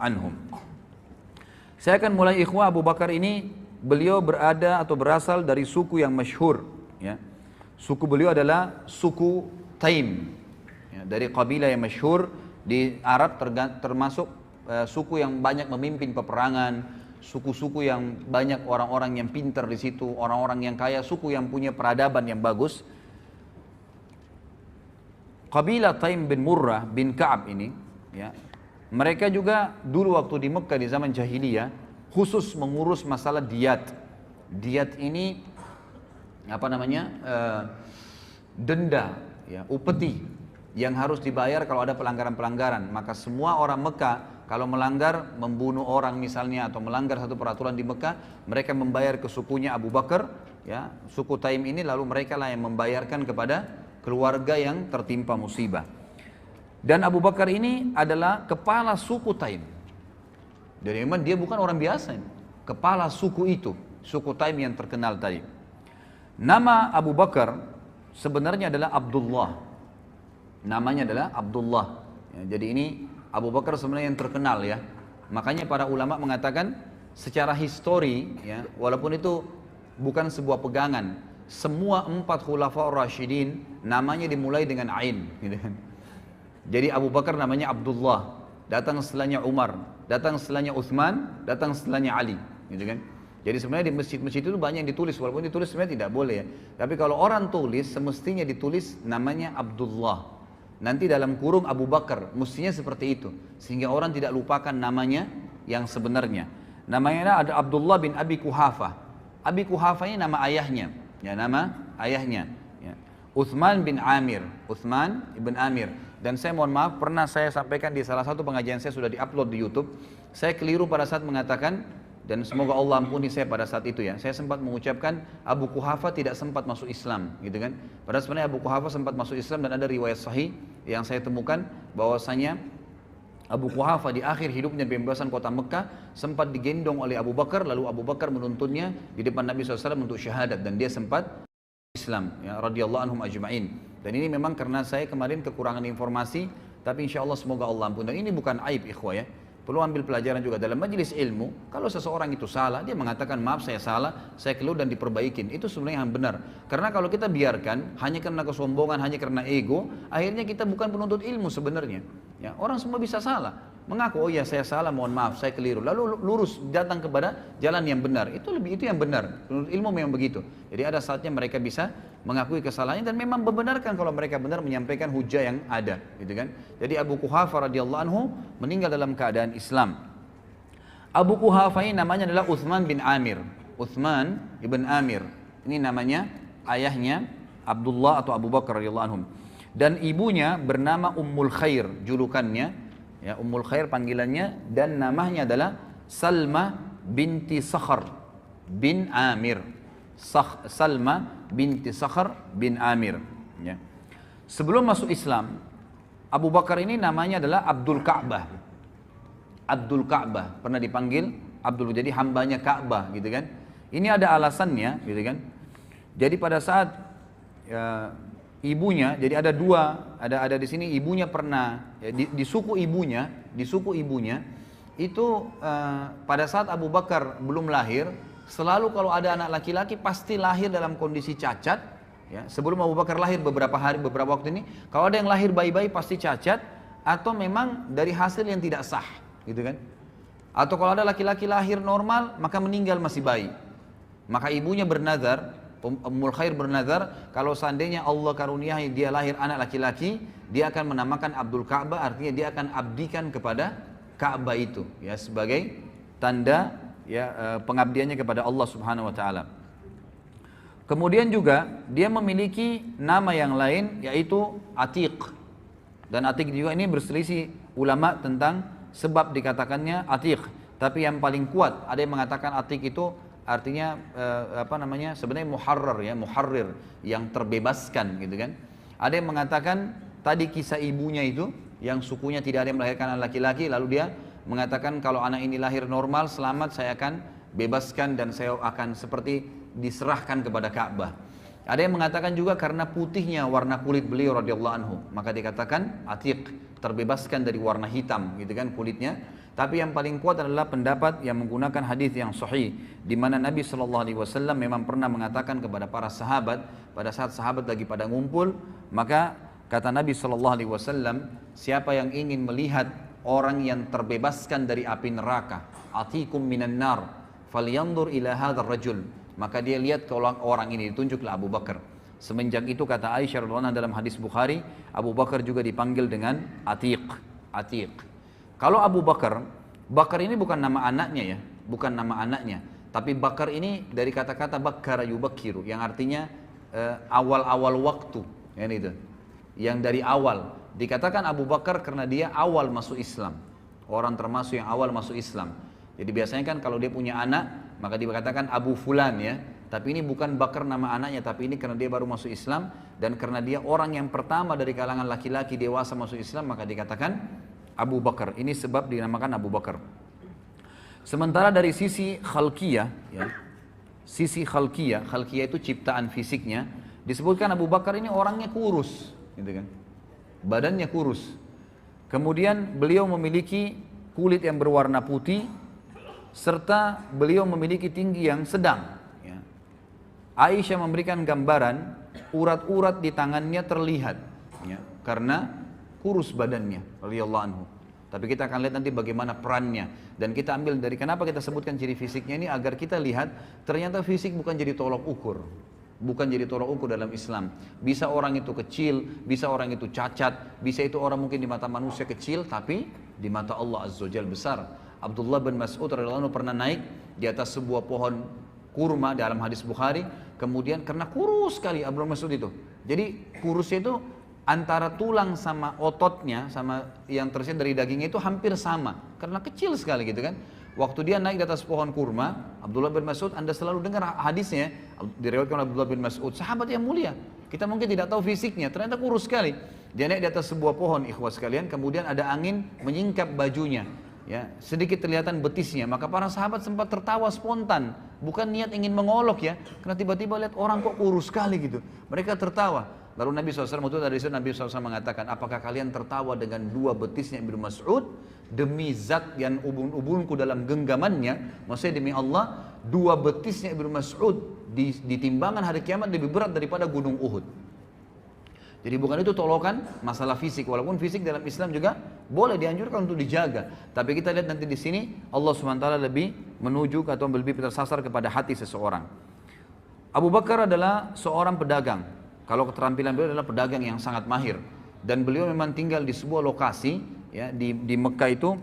anhum. Saya akan mulai ikhwah. Abu Bakar ini beliau berada atau berasal dari suku yang masyhur, ya. Suku beliau adalah suku Taim, ya, dari kabilah yang masyhur di Arab, termasuk suku yang banyak memimpin peperangan, suku-suku yang banyak orang-orang yang pintar di situ, orang-orang yang kaya, suku yang punya peradaban yang bagus. Kabilah Taim bin Murrah bin Ka'ab ini, ya, mereka juga dulu waktu di Mekah di zaman jahiliyah khusus mengurus masalah diat. Diat ini apa namanya, denda, ya, upeti yang harus dibayar kalau ada pelanggaran-pelanggaran. Maka semua orang Mekah kalau melanggar, membunuh orang misalnya atau melanggar satu peraturan di Mekah, mereka membayar ke sukunya Abu Bakar, ya, suku Taim ini, lalu mereka lah yang membayarkan kepada keluarga yang tertimpa musibah. Dan Abu Bakar ini adalah kepala suku Taim. Jadi memang dia bukan orang biasa ini, kepala suku itu, suku Taim yang terkenal tadi. Nama Abu Bakar sebenarnya adalah Abdullah. Namanya adalah Abdullah. Ya, jadi ini Abu Bakar sebenarnya yang terkenal, ya. Makanya para ulama mengatakan secara histori, ya, walaupun itu bukan sebuah pegangan, semua 4 khulafaur rasyidin namanya dimulai dengan Ain, gitu kan. Jadi Abu Bakar namanya Abdullah, datang setelahnya Umar, datang setelahnya Uthman, datang setelahnya Ali, gitu kan. Jadi sebenarnya di masjid-masjid itu banyak yang ditulis, walaupun ditulis sebenarnya tidak boleh, ya. Tapi kalau orang tulis, semestinya ditulis namanya Abdullah. Nanti dalam kurung Abu Bakar, mestinya seperti itu. Sehingga orang tidak lupakan namanya yang sebenarnya. Namanya ada Abdullah bin Abi Kuhafah. Abi Kuhafah ini nama ayahnya, ya, nama ayahnya. Ya. Uthman bin Amir, Uthman ibn Amir. Dan saya mohon maaf, pernah saya sampaikan di salah satu pengajian saya, sudah diupload di YouTube. Saya keliru pada saat mengatakan, dan semoga Allah ampuni saya pada saat itu, ya. Saya sempat mengucapkan Abu Kuhafah tidak sempat masuk Islam, gitu kan. Padahal sebenarnya Abu Kuhafah sempat masuk Islam, dan ada riwayat sahih yang saya temukan bahwasanya Abu Kuhafah di akhir hidupnya pembebasan kota Mekah sempat digendong oleh Abu Bakar, lalu Abu Bakar menuntunnya di depan Nabi SAW untuk syahadat, dan dia sempat Islam, ya, radhiyallahu anhum ajma'in. Dan ini memang karena saya kemarin kekurangan informasi, tapi insya Allah semoga Allah ampun. Dan ini bukan aib, ikhwah, ya. Perlu ambil pelajaran juga dalam majelis ilmu. Kalau seseorang itu salah, dia mengatakan maaf saya salah, saya keliru, dan diperbaikin. Itu sebenarnya yang benar. Karena kalau kita biarkan hanya karena kesombongan, hanya karena ego, akhirnya kita bukan penuntut ilmu sebenarnya. Ya, orang semua bisa salah, mengaku oh ya saya salah, mohon maaf saya keliru, lalu lurus datang kepada jalan yang benar. Itu yang benar. Penuntut ilmu memang begitu. Jadi ada saatnya mereka bisa mengakui kesalahannya dan memang membenarkan kalau mereka benar menyampaikan hujah yang ada, gitu kan. Jadi Abu Kuhafah radhiyallahu anhu meninggal dalam keadaan Islam. Abu Kuhafah ini namanya adalah Uthman bin Amir. Uthman ibn Amir. Ini namanya ayahnya Abdullah atau Abu Bakar radhiyallahu anhum. Dan ibunya bernama Ummul Khair, julukannya, ya, Ummul Khair panggilannya, dan namanya adalah Salma binti Sakhar bin Amir. Salma binti Sakhar bin Amir, ya. Sebelum masuk Islam, Abu Bakar ini namanya adalah Abdul Ka'bah. Abdul Ka'bah, pernah dipanggil Abdul, jadi hambanya Ka'bah, gitu kan. Ini ada alasannya, gitu kan. Jadi pada saat ibunya, jadi ada dua, ada di sini ibunya pernah, ya, di suku ibunya itu pada saat Abu Bakar belum lahir, selalu kalau ada anak laki-laki pasti lahir dalam kondisi cacat, ya. Sebelum Abu Bakar lahir beberapa waktu ini, kalau ada yang lahir bayi-bayi pasti cacat atau memang dari hasil yang tidak sah, gitu kan. Atau kalau ada laki-laki lahir normal maka meninggal masih bayi. Maka ibunya bernazar, Ummul Khair bernazar, kalau seandainya Allah karuniai dia lahir anak laki-laki, dia akan menamakan Abdul Ka'bah, artinya dia akan abdikan kepada Ka'bah itu, ya, sebagai tanda, ya, pengabdiannya kepada Allah Subhanahu wa taala. Kemudian juga dia memiliki nama yang lain yaitu Atiq. Dan Atiq juga ini berselisih ulama tentang sebab dikatakannya Atiq. Tapi yang paling kuat ada yang mengatakan Atiq itu artinya sebenarnya muharrar, ya, muharrir, yang terbebaskan, gitu kan. Ada yang mengatakan tadi kisah ibunya itu yang sukunya tidak ada yang melahirkan anak laki-laki, lalu dia mengatakan kalau anak ini lahir normal selamat, saya akan bebaskan dan saya akan seperti diserahkan kepada Ka'bah. Ada yang mengatakan juga karena putihnya warna kulit beliau radhiyallahu anhu, maka dikatakan Atiq, terbebaskan dari warna hitam, gitu kan, kulitnya. Tapi yang paling kuat adalah pendapat yang menggunakan hadis yang sahih, di mana Nabi SAW memang pernah mengatakan kepada para sahabat pada saat sahabat lagi pada ngumpul, maka kata Nabi SAW, siapa yang ingin melihat orang yang terbebaskan dari api neraka, atikum minan nar, falyanzur ila hadzal rajul, maka dia lihat ke orang ini, ditunjuklah Abu Bakar. Semenjak itu kata Aisyah radhiyallahu anha dalam hadis Bukhari, Abu Bakar juga dipanggil dengan Atiq, Atiq. Kalau Abu Bakar, Bakar ini bukan nama anaknya ya, bukan nama anaknya, tapi Bakar ini dari kata-kata bakkara yubakkiru, yang artinya awal-awal waktu, yang itu, yang dari awal. Dikatakan Abu Bakar karena dia awal masuk Islam, orang termasuk yang awal masuk Islam. Jadi biasanya kan kalau dia punya anak, maka dikatakan Abu Fulan ya, tapi ini bukan Bakar nama anaknya, tapi ini karena dia baru masuk Islam, dan karena dia orang yang pertama dari kalangan laki-laki dewasa masuk Islam, maka dikatakan Abu Bakar. Ini sebab dinamakan Abu Bakar. Sementara dari sisi khalqiyah, ya, sisi khalqiyah itu ciptaan fisiknya, disebutkan Abu Bakar ini orangnya kurus, gitu kan? Badannya kurus. Kemudian beliau memiliki kulit yang berwarna putih, serta beliau memiliki tinggi yang sedang. Ya. Aisyah memberikan gambaran urat-urat di tangannya terlihat, ya, karena kurus badannya, radhiyallahu anhu. Tapi kita akan lihat nanti bagaimana perannya, dan kita ambil dari kenapa kita sebutkan ciri fisiknya ini, agar kita lihat ternyata fisik bukan jadi tolok ukur, bukan jadi tolok ukur dalam Islam. Bisa orang itu kecil, bisa orang itu cacat, bisa itu orang mungkin di mata manusia kecil, tapi di mata Allah Azza wa Jalla besar. Abdullah bin Mas'ud radhiyallahu anhu pernah naik di atas sebuah pohon kurma dalam hadis Bukhari, kemudian karena kurus sekali Abdullah bin Mas'ud itu, jadi kurusnya itu antara tulang sama ototnya, sama yang tersirat dari dagingnya itu hampir sama, karena kecil sekali gitu kan. Waktu dia naik di atas pohon kurma, Abdullah bin Mas'ud, Anda selalu dengar hadisnya, diriwayatkan oleh Abdullah bin Mas'ud, sahabat yang mulia. Kita mungkin tidak tahu fisiknya, ternyata kurus sekali. Dia naik di atas sebuah pohon, ikhwas sekalian, kemudian ada angin menyingkap bajunya, ya, sedikit kelihatan betisnya, maka para sahabat sempat tertawa spontan, bukan niat ingin mengolok ya, karena tiba-tiba lihat orang kok kurus sekali gitu, mereka tertawa. Lalu Nabi SAW, itu dari situ Nabi SAW mengatakan, apakah kalian tertawa dengan dua betisnya Ibnu Mas'ud? Demi zat yang ubun-ubunku dalam genggamannya, maksudnya demi Allah, dua betisnya Ibnu Mas'ud di timbangan hari kiamat lebih berat daripada gunung Uhud. Jadi bukan itu tolokan masalah fisik, walaupun fisik dalam Islam juga boleh dianjurkan untuk dijaga. Tapi kita lihat nanti di sini Allah SWT lebih menuju atau lebih tersasar kepada hati seseorang. Abu Bakar adalah seorang pedagang. Kalau keterampilan beliau adalah pedagang yang sangat mahir, dan beliau memang tinggal di sebuah lokasi ya di Mekah itu,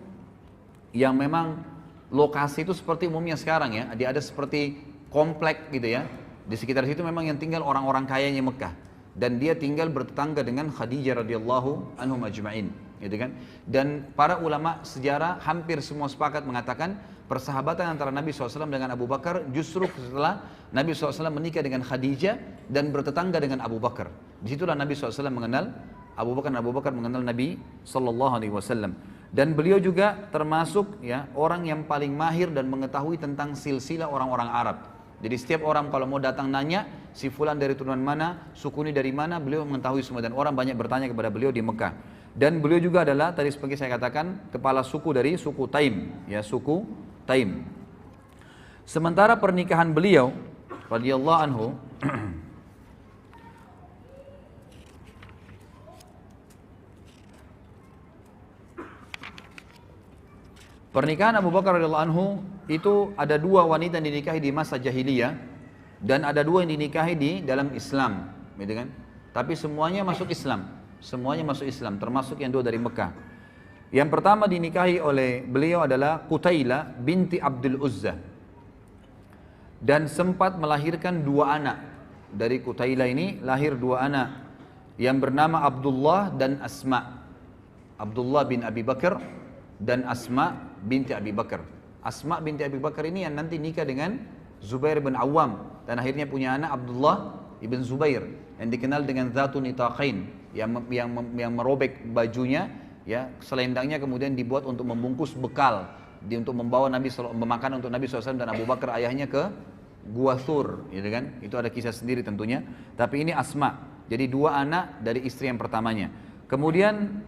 yang memang lokasi itu seperti umumnya sekarang ya, dia ada seperti komplek gitu ya. Di sekitar situ memang yang tinggal orang-orang kayanya Mekah, dan dia tinggal bertetangga dengan Khadijah radhiyallahu anhum ajma'in, gitu kan. Dan para ulama sejarah hampir semua sepakat mengatakan persahabatan antara Nabi SAW dengan Abu Bakar justru setelah Nabi SAW menikah dengan Khadijah dan bertetangga dengan Abu Bakar. Disitulah Nabi SAW mengenal Abu Bakar, dan Abu Bakar mengenal Nabi SAW. Dan beliau juga termasuk ya orang yang paling mahir dan mengetahui tentang silsilah orang-orang Arab. Jadi setiap orang kalau mau datang nanya, si fulan dari turunan mana, suku ini dari mana, beliau mengetahui semua, dan orang banyak bertanya kepada beliau di Mekah. Dan beliau juga adalah, tadi seperti saya katakan, kepala suku dari suku Taim, ya, suku Taim. Sementara pernikahan beliau radhiyallahu anhu pernikahan Abu Bakar radhiyallahu anhu itu ada dua wanita yang dinikahi di masa jahiliyah, dan ada dua yang dinikahi di dalam Islam, gitu kan? Tapi semuanya masuk Islam, semuanya masuk Islam, termasuk yang dua dari Mekah. Yang pertama dinikahi oleh beliau adalah Qutailah binti Abdul Uzza, dan sempat melahirkan dua anak. Dari Qutailah ini lahir dua anak yang bernama Abdullah dan Asma. Abdullah bin Abi Bakar dan Asma binti Abi Bakar. Asma binti Abi Bakar ini yang nanti nikah dengan Zubair bin Awam, dan akhirnya punya anak Abdullah ibn Zubair yang dikenal dengan Zatun Nitaqain, yang merobek bajunya, ya, selendangnya kemudian dibuat untuk membungkus bekal, untuk membawa memakan untuk Nabi SAW dan Abu Bakar ayahnya ke Gua Thur, gitu kan? Itu ada kisah sendiri tentunya. Tapi ini Asma, jadi dua anak dari istri yang pertamanya. Kemudian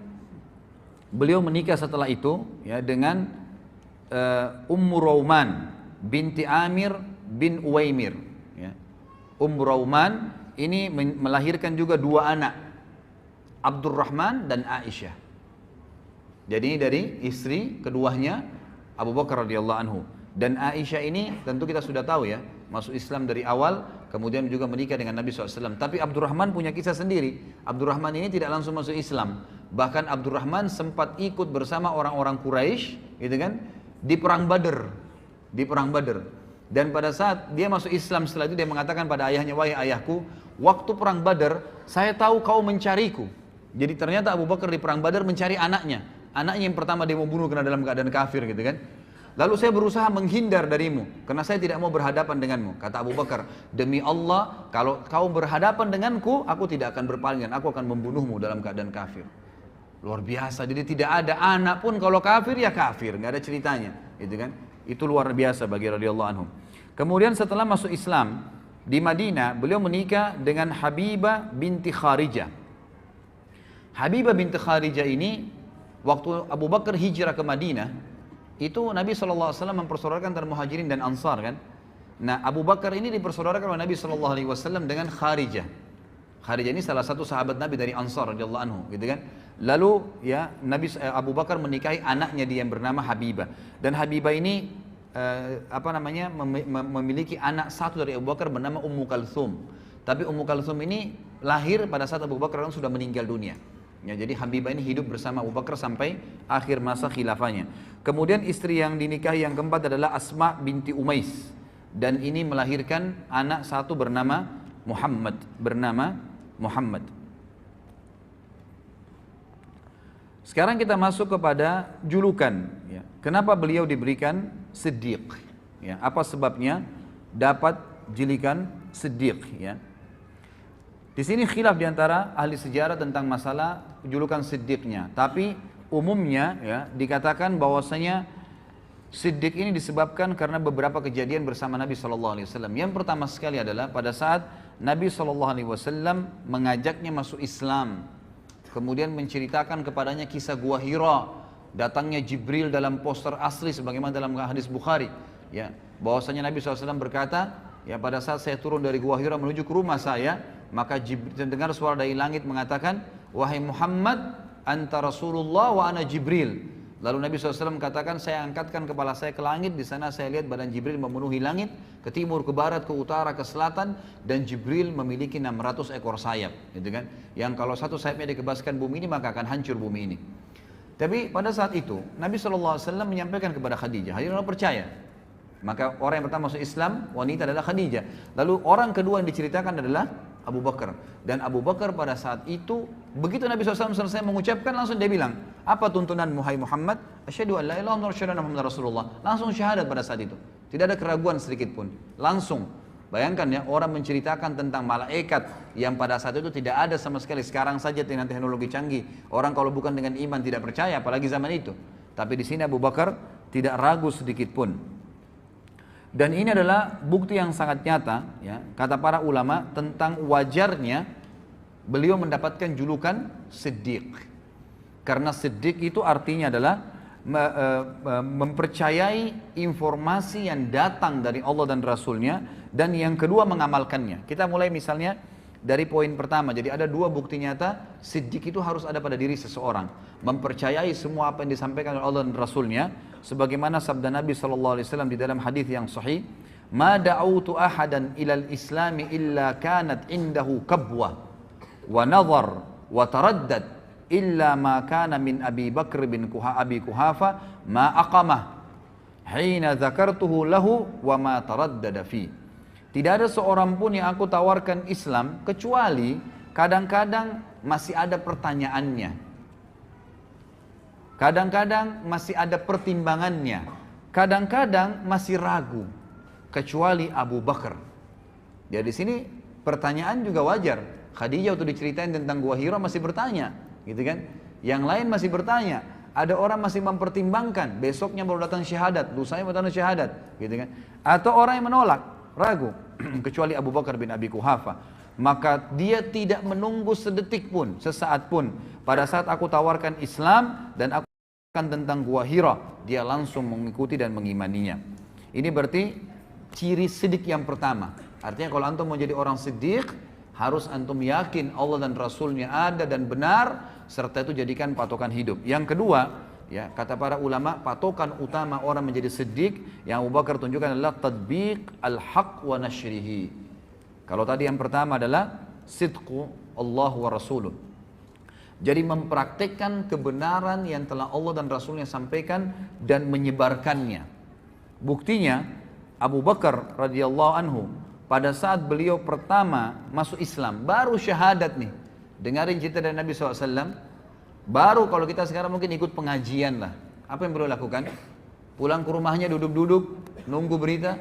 beliau menikah setelah itu ya dengan Ummu Rauman binti Amir bin Uwaimir. Ya. Ummu Rauman ini melahirkan juga dua anak, Abdurrahman dan Aisyah. Jadi ini dari istri keduanya Abu Bakar radhiyallahu anhu. Dan Aisyah ini tentu kita sudah tahu ya, masuk Islam dari awal, kemudian juga menikah dengan Nabi SAW. Tapi Abdurrahman punya kisah sendiri. Abdurrahman ini tidak langsung masuk Islam. Bahkan Abdurrahman sempat ikut bersama orang-orang Quraisy, gitu kan, di perang Badar. Di perang Badar. Dan pada saat dia masuk Islam setelah itu dia mengatakan pada ayahnya, wahai ayahku, waktu perang Badar saya tahu kau mencariku. Jadi ternyata Abu Bakar di perang Badar mencari anaknya. Anaknya yang pertama dia mau bunuh karena dalam keadaan kafir, gitu kan. Lalu saya berusaha menghindar darimu karena saya tidak mau berhadapan denganmu. Kata Abu Bakar, demi Allah kalau kau berhadapan denganku, aku tidak akan berpaling, aku akan membunuhmu dalam keadaan kafir. Luar biasa. Jadi tidak ada anak pun kalau kafir ya kafir, nggak ada ceritanya, gitu kan? Itu luar biasa bagi radhiyallahu anhum. Kemudian setelah masuk Islam di Madinah, beliau menikah dengan Habibah binti Kharijah. Habibah binti Kharijah ini waktu Abu Bakar hijrah ke Madinah, itu Nabi SAW mempersaudarakan antara Muhajirin dan Ansar kan. Nah Abu Bakar ini dipersaudarakan oleh Nabi SAW dengan Kharijah. Kharijah ini salah satu sahabat Nabi dari Ansar radhiyallahu anhu, gitu kan. Lalu ya Abu Bakar menikahi anaknya dia yang bernama Habibah. Dan Habibah ini memiliki anak satu dari Abu Bakar bernama Ummu Kalthum. Tapi Ummu Kalthum ini lahir pada saat Abu Bakar sudah meninggal dunia. Ya, jadi Habibah ini hidup bersama Abu Bakar sampai akhir masa khilafahnya. Kemudian istri yang dinikahi yang keempat adalah Asma binti Umais. Dan ini melahirkan anak satu bernama Muhammad. Sekarang kita masuk kepada julukan. Ya. Kenapa beliau diberikan Siddiq? Ya, apa sebabnya dapat julukan Siddiq? Ya. Di sini khilaf diantara ahli sejarah tentang masalah julukan Siddiqnya. Tapi umumnya ya dikatakan bahwasanya Siddiq ini disebabkan karena beberapa kejadian bersama Nabi SAW. Yang pertama sekali adalah pada saat Nabi SAW mengajaknya masuk Islam, kemudian menceritakan kepadanya kisah Gua Hira, datangnya Jibril dalam poster asli sebagaimana dalam hadis Bukhari. Ya, bahwasanya Nabi SAW berkata, ya pada saat saya turun dari Gua Hira menuju ke rumah saya, maka dengar suara dari langit mengatakan, wahai Muhammad, anta Rasulullah wa ana Jibril. Lalu Nabi SAW katakan, saya angkatkan kepala saya ke langit, di sana saya lihat badan Jibril memenuhi langit, ke timur, ke barat, ke utara, ke selatan, dan Jibril memiliki 600 ekor sayap, gitu kan? Yang kalau satu sayapnya dikebaskan bumi ini, maka akan hancur bumi ini. Tapi pada saat itu, Nabi SAW menyampaikan kepada Khadijah, Khadijah percaya. Maka orang yang pertama masuk Islam, wanita adalah Khadijah. Lalu orang kedua yang diceritakan adalah Abu Bakar. Dan Abu Bakar pada saat itu, begitu Nabi SAW selesai mengucapkan, langsung dia bilang, apa tuntunan Muhai Muhammad? Asyhadu an la ilaha illallah wa asyhadu anna Muhammadar Rasulullah. Langsung syahadat pada saat itu. Tidak ada keraguan sedikit pun. Langsung. Bayangkan ya, orang menceritakan tentang malaikat yang pada saat itu tidak ada sama sekali. Sekarang saja dengan teknologi canggih, orang kalau bukan dengan iman tidak percaya, apalagi zaman itu. Tapi di sini Abu Bakar tidak ragu sedikit pun. Dan ini adalah bukti yang sangat nyata, ya, kata para ulama tentang wajarnya beliau mendapatkan julukan Siddiq. Karena Siddiq itu artinya adalah mempercayai informasi yang datang dari Allah dan Rasulnya, dan yang kedua mengamalkannya. Kita mulai misalnya dari poin pertama. Jadi ada dua bukti nyata Siddiq itu harus ada pada diri seseorang, mempercayai semua apa yang disampaikan oleh Allah dan Rasulnya. Sebagaimana sabda Nabi SAW di dalam hadis yang sahih, ma da'autu ahadan ilal islami illa kanat indahu kabwah wa nazar wa taraddad illa ma kana min Abi Bakr bin Abi Kuhafa ma aqamah hina zakartuhu lahu wa ma taraddada fi. Tidak ada seorang pun yang aku tawarkan Islam kecuali kadang-kadang masih ada pertanyaannya, kadang-kadang masih ada pertimbangannya, kadang-kadang masih ragu, kecuali Abu Bakar. Jadi di sini pertanyaan juga wajar. Khadijah waktu diceritain tentang Gua Hira masih bertanya, gitu kan? Yang lain masih bertanya. Ada orang masih mempertimbangkan, besoknya baru datang syahadat, lusanya baru datang syahadat, gitu kan? Atau orang yang menolak, ragu, kecuali Abu Bakar bin Abi Kuhafa. Maka dia tidak menunggu sedetik pun, sesaat pun. Pada saat aku tawarkan Islam dan aku tentang Gua Hira, dia langsung mengikuti dan mengimaninya. Ini berarti ciri siddiq yang pertama. Artinya kalau antum mau jadi orang siddiq, harus antum yakin Allah dan Rasulnya ada dan benar, serta itu jadikan patokan hidup. Yang kedua, ya, kata para ulama, patokan utama orang menjadi siddiq yang Abu Bakar tunjukkan adalah tadbiq al-haq wa nashrihi. Kalau tadi yang pertama adalah sidqu Allah wa Rasuluh. Jadi mempraktekkan kebenaran yang telah Allah dan Rasulnya sampaikan dan menyebarkannya. Buktinya Abu Bakar radhiyallahu anhu pada saat beliau pertama masuk Islam, baru syahadat nih. Dengarin cerita dari Nabi SAW. Baru kalau kita sekarang mungkin ikut pengajian lah. Apa yang beliau lakukan? Pulang ke rumahnya duduk-duduk, nunggu berita.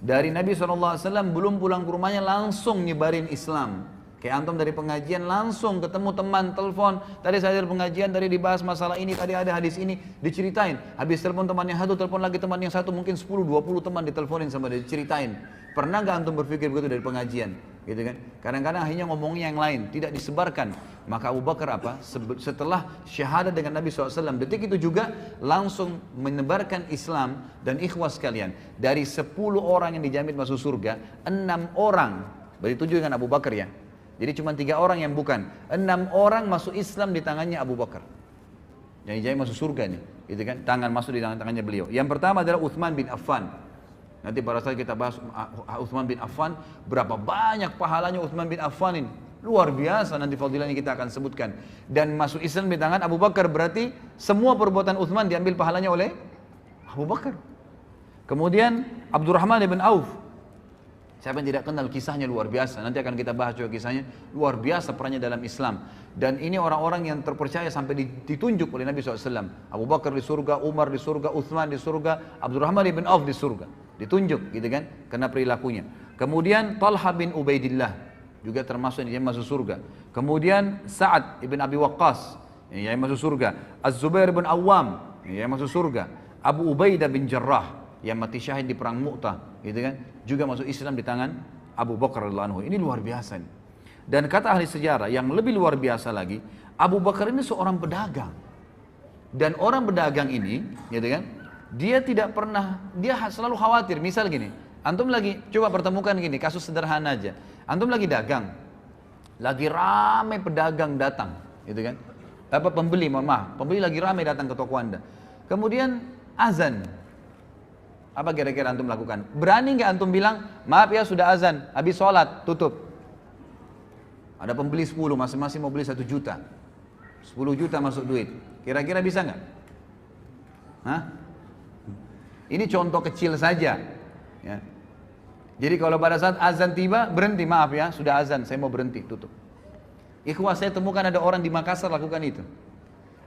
Dari Nabi SAW belum pulang ke rumahnya langsung nyebarin Islam. Kayak antum dari pengajian langsung ketemu teman, telepon. Tadi saya dari pengajian, tadi dibahas masalah ini, tadi ada hadis ini, diceritain. Habis telepon teman yang satu, telepon lagi teman yang satu, mungkin 10-20 teman diteleponin sama dia, diceritain. Pernah gak antum berpikir begitu dari pengajian? Gitu kan? Kadang-kadang akhirnya ngomongnya yang lain, tidak disebarkan. Maka Abu Bakar apa? Setelah syahadat dengan Nabi SAW, detik itu juga langsung menebarkan Islam. Dan ikhwas sekalian, dari 10 orang yang dijamin masuk surga, 6 orang, berarti 7 dengan Abu Bakar ya. Jadi cuma 3 orang yang bukan. 6 orang masuk Islam di tangannya Abu Bakar. Yang dijamin masuk surga nih, gitu kan? Tangan masuk di tangannya beliau. Yang pertama adalah Uthman bin Affan. Nanti pada saat kita bahas Uthman bin Affan, berapa banyak pahalanya Uthman bin Affan ini. Luar biasa, nanti fadilahnya kita akan sebutkan. Dan masuk Islam di tangan Abu Bakar berarti semua perbuatan Uthman diambil pahalanya oleh Abu Bakar. Kemudian Abdurrahman bin Auf. Siapa yang tidak kenal kisahnya luar biasa. Nanti akan kita bahas juga kisahnya. Luar biasa perannya dalam Islam. Dan ini orang-orang yang terpercaya sampai ditunjuk oleh Nabi SAW. Abu Bakar di surga, Umar di surga, Uthman di surga, Abdurrahman bin Auf di surga. Ditunjuk gitu kan, karena perilakunya. Kemudian Talha bin Ubaidillah juga termasuk yang masuk surga. Kemudian Sa'ad ibn Abi Waqqas yang masuk surga. Az-Zubair bin Awam yang masuk surga. Abu Ubaidah bin Jarrah yang mati syahid di perang Mu'tah, gitu kan, juga masuk Islam di tangan Abu Bakar radhiyallahu anhu. Ini luar biasa nih. Dan kata ahli sejarah yang lebih luar biasa lagi, Abu Bakar ini seorang pedagang. Dan orang pedagang ini, gitu kan, dia tidak pernah, dia selalu khawatir. Misal gini, antum lagi, coba pertemukan gini, kasus sederhana aja. Antum lagi dagang, lagi rame pedagang datang, gitu kan. Apa pembeli, mohon maaf, pembeli lagi rame datang ke toko Anda. Kemudian azan. Apa kira-kira antum lakukan? Berani nggak antum bilang, maaf ya sudah azan, habis sholat, tutup. Ada pembeli 10, masing-masing mau beli 1 juta. 10 juta masuk duit. Kira-kira bisa nggak? Hah? Ini contoh kecil saja. Ya. Jadi kalau pada saat azan tiba, berhenti, maaf ya, sudah azan, saya mau berhenti, tutup. Ikhwah, saya temukan ada orang di Makassar lakukan itu.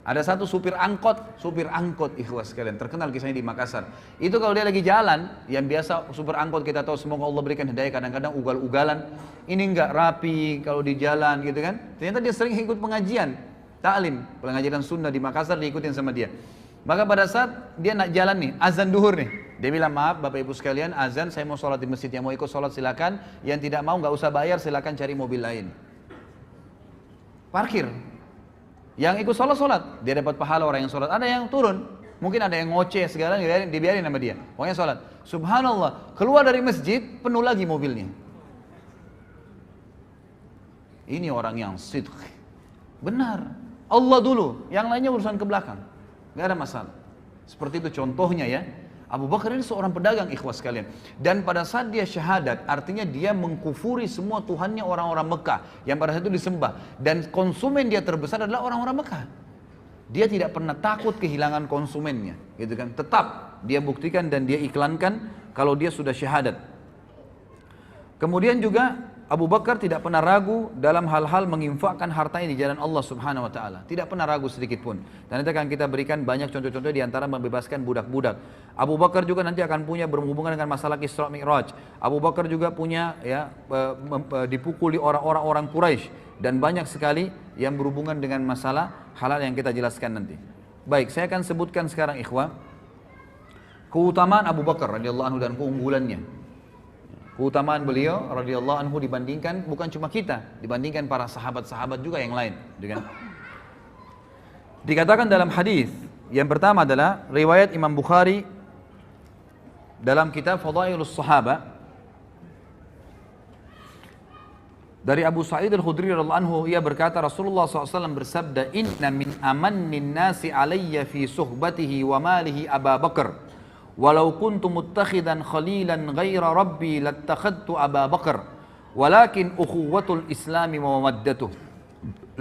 Ada satu supir angkot ikhwas sekalian, terkenal kisahnya di Makassar. Itu kalau dia lagi jalan, yang biasa supir angkot kita tahu semoga Allah berikan hidayah, kadang-kadang ugal-ugalan, ini enggak rapi kalau di jalan gitu kan. Ternyata dia sering ikut pengajian, taklim, pengajian sunnah di Makassar diikutin sama dia. Maka pada saat dia nak jalan nih, azan duhur nih, dia bilang maaf Bapak Ibu sekalian, azan saya mau sholat di masjid, yang mau ikut sholat silakan, yang tidak mau nggak usah bayar silakan cari mobil lain. Parkir. Yang ikut sholat, dia dapat pahala orang yang sholat. Ada yang turun, mungkin ada yang ngoceh segala, dibiarin sama dia. Pokoknya sholat. Subhanallah, keluar dari masjid, penuh lagi mobilnya. Ini orang yang sidq. Benar. Allah dulu, yang lainnya urusan ke belakang. Gak ada masalah. Seperti itu contohnya ya. Abu Bakar ini seorang pedagang ikhwas sekalian. Dan pada saat dia syahadat, artinya dia mengkufuri semua Tuhannya orang-orang Mekah yang pada saat itu disembah. Dan konsumen dia terbesar adalah orang-orang Mekah. Dia tidak pernah takut kehilangan konsumennya, gitu kan? Tetap dia buktikan dan dia iklankan kalau dia sudah syahadat. Kemudian juga Abu Bakar tidak pernah ragu dalam hal-hal menginfakkan hartanya di jalan Allah Subhanahu wa taala. Tidak pernah ragu sedikit pun. Dan nanti akan kita berikan banyak contoh-contoh di antara membebaskan budak-budak. Abu Bakar juga nanti akan punya berhubungan dengan masalah Isra Mi'raj. Abu Bakar juga punya ya dipukuli orang-orang Quraisy dan banyak sekali yang berhubungan dengan masalah halal yang kita jelaskan nanti. Baik, saya akan sebutkan sekarang ikhwah keutamaan Abu Bakar radhiyallahu anhu dan keunggulannya. Keutamaan beliau radhiyallahu anhu dibandingkan bukan cuma kita, dibandingkan para sahabat-sahabat juga yang lain, gitu kan? Dikatakan dalam hadis Yang pertama adalah riwayat Imam Bukhari dalam kitab Fadailus Sahaba dari Abu Sa'id Al-Khudri radhiyallahu anhu, ia berkata Rasulullah SAW bersabda, "Inna min amannin nasi alayya fi suhbatihi wa malihi Abu Bakar. Walau kuntu muttakhidan khalilan ghaira rabbi lattakhadtu Abu Bakar. Walakin ukhuwatul Islami wa mawaddatuh.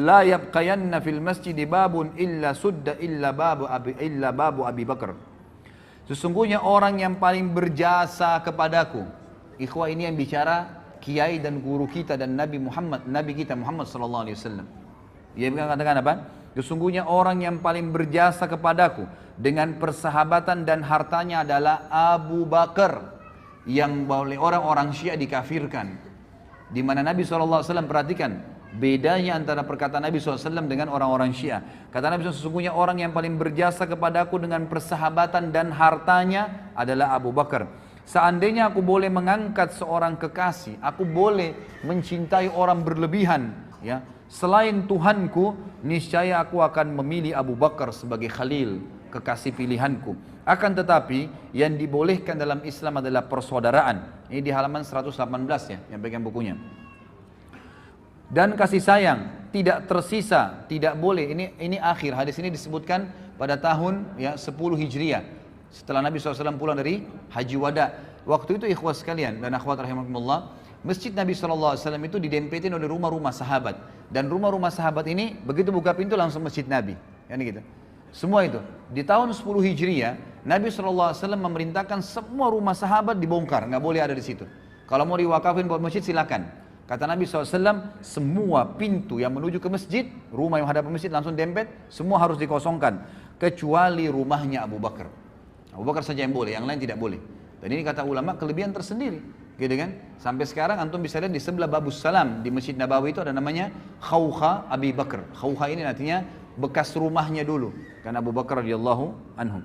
La yabqayanna fil masjid babun illa sudda illa babu Abi Bakar." Sesungguhnya orang yang paling berjasa kepadaku. Ikhwah, ini yang bicara kiai dan guru kita dan Nabi kita Muhammad sallallahu alaihi wasallam. Ia katakan apa? Sesungguhnya orang yang paling berjasa kepadaku dengan persahabatan dan hartanya adalah Abu Bakar, yang oleh orang-orang Syiah dikafirkan. Di mana Nabi sallallahu alaihi wasallam, perhatikan bedanya antara perkataan Nabi SAW dengan orang-orang Syiah. Kata Nabi SAW, sesungguhnya orang yang paling berjasa kepadaku dengan persahabatan dan hartanya adalah Abu Bakar. Seandainya aku boleh mengangkat seorang kekasih, aku boleh mencintai orang berlebihan, ya, selain Tuhanku, niscaya aku akan memilih Abu Bakar sebagai khalil, kekasih pilihanku. Akan tetapi yang dibolehkan dalam Islam adalah persaudaraan. Ini di halaman 118 ya, yang pegang bukunya. Dan kasih sayang tidak tersisa, tidak boleh. Ini akhir hadis ini disebutkan pada tahun ya 10 Hijriah. Setelah Nabi SAW pulang dari Haji Wada. Waktu itu ikhwah sekalian dan akhwat rahimakumullah, masjid Nabi SAW itu didempetin oleh rumah-rumah sahabat. Dan rumah-rumah sahabat ini begitu buka pintu langsung masjid Nabi. Yani gitu. Semua itu. Di tahun 10 Hijriah, Nabi SAW memerintahkan semua rumah sahabat dibongkar. Nggak boleh ada di situ. Kalau mau diwakafin buat masjid silakan. Kata Nabi SAW, semua pintu yang menuju ke masjid, rumah yang hadap masjid langsung dempet, semua harus dikosongkan. Kecuali rumahnya Abu Bakar. Abu Bakar saja yang boleh, yang lain tidak boleh. Dan ini kata ulama kelebihan tersendiri, gitu kan? Sampai sekarang antum bisa lihat di sebelah Babus Salam di Masjid Nabawi itu ada namanya Khawkha Abi Bakar. Khawkha ini artinya bekas rumahnya dulu, karena Abu Bakar radhiyallahu anhu.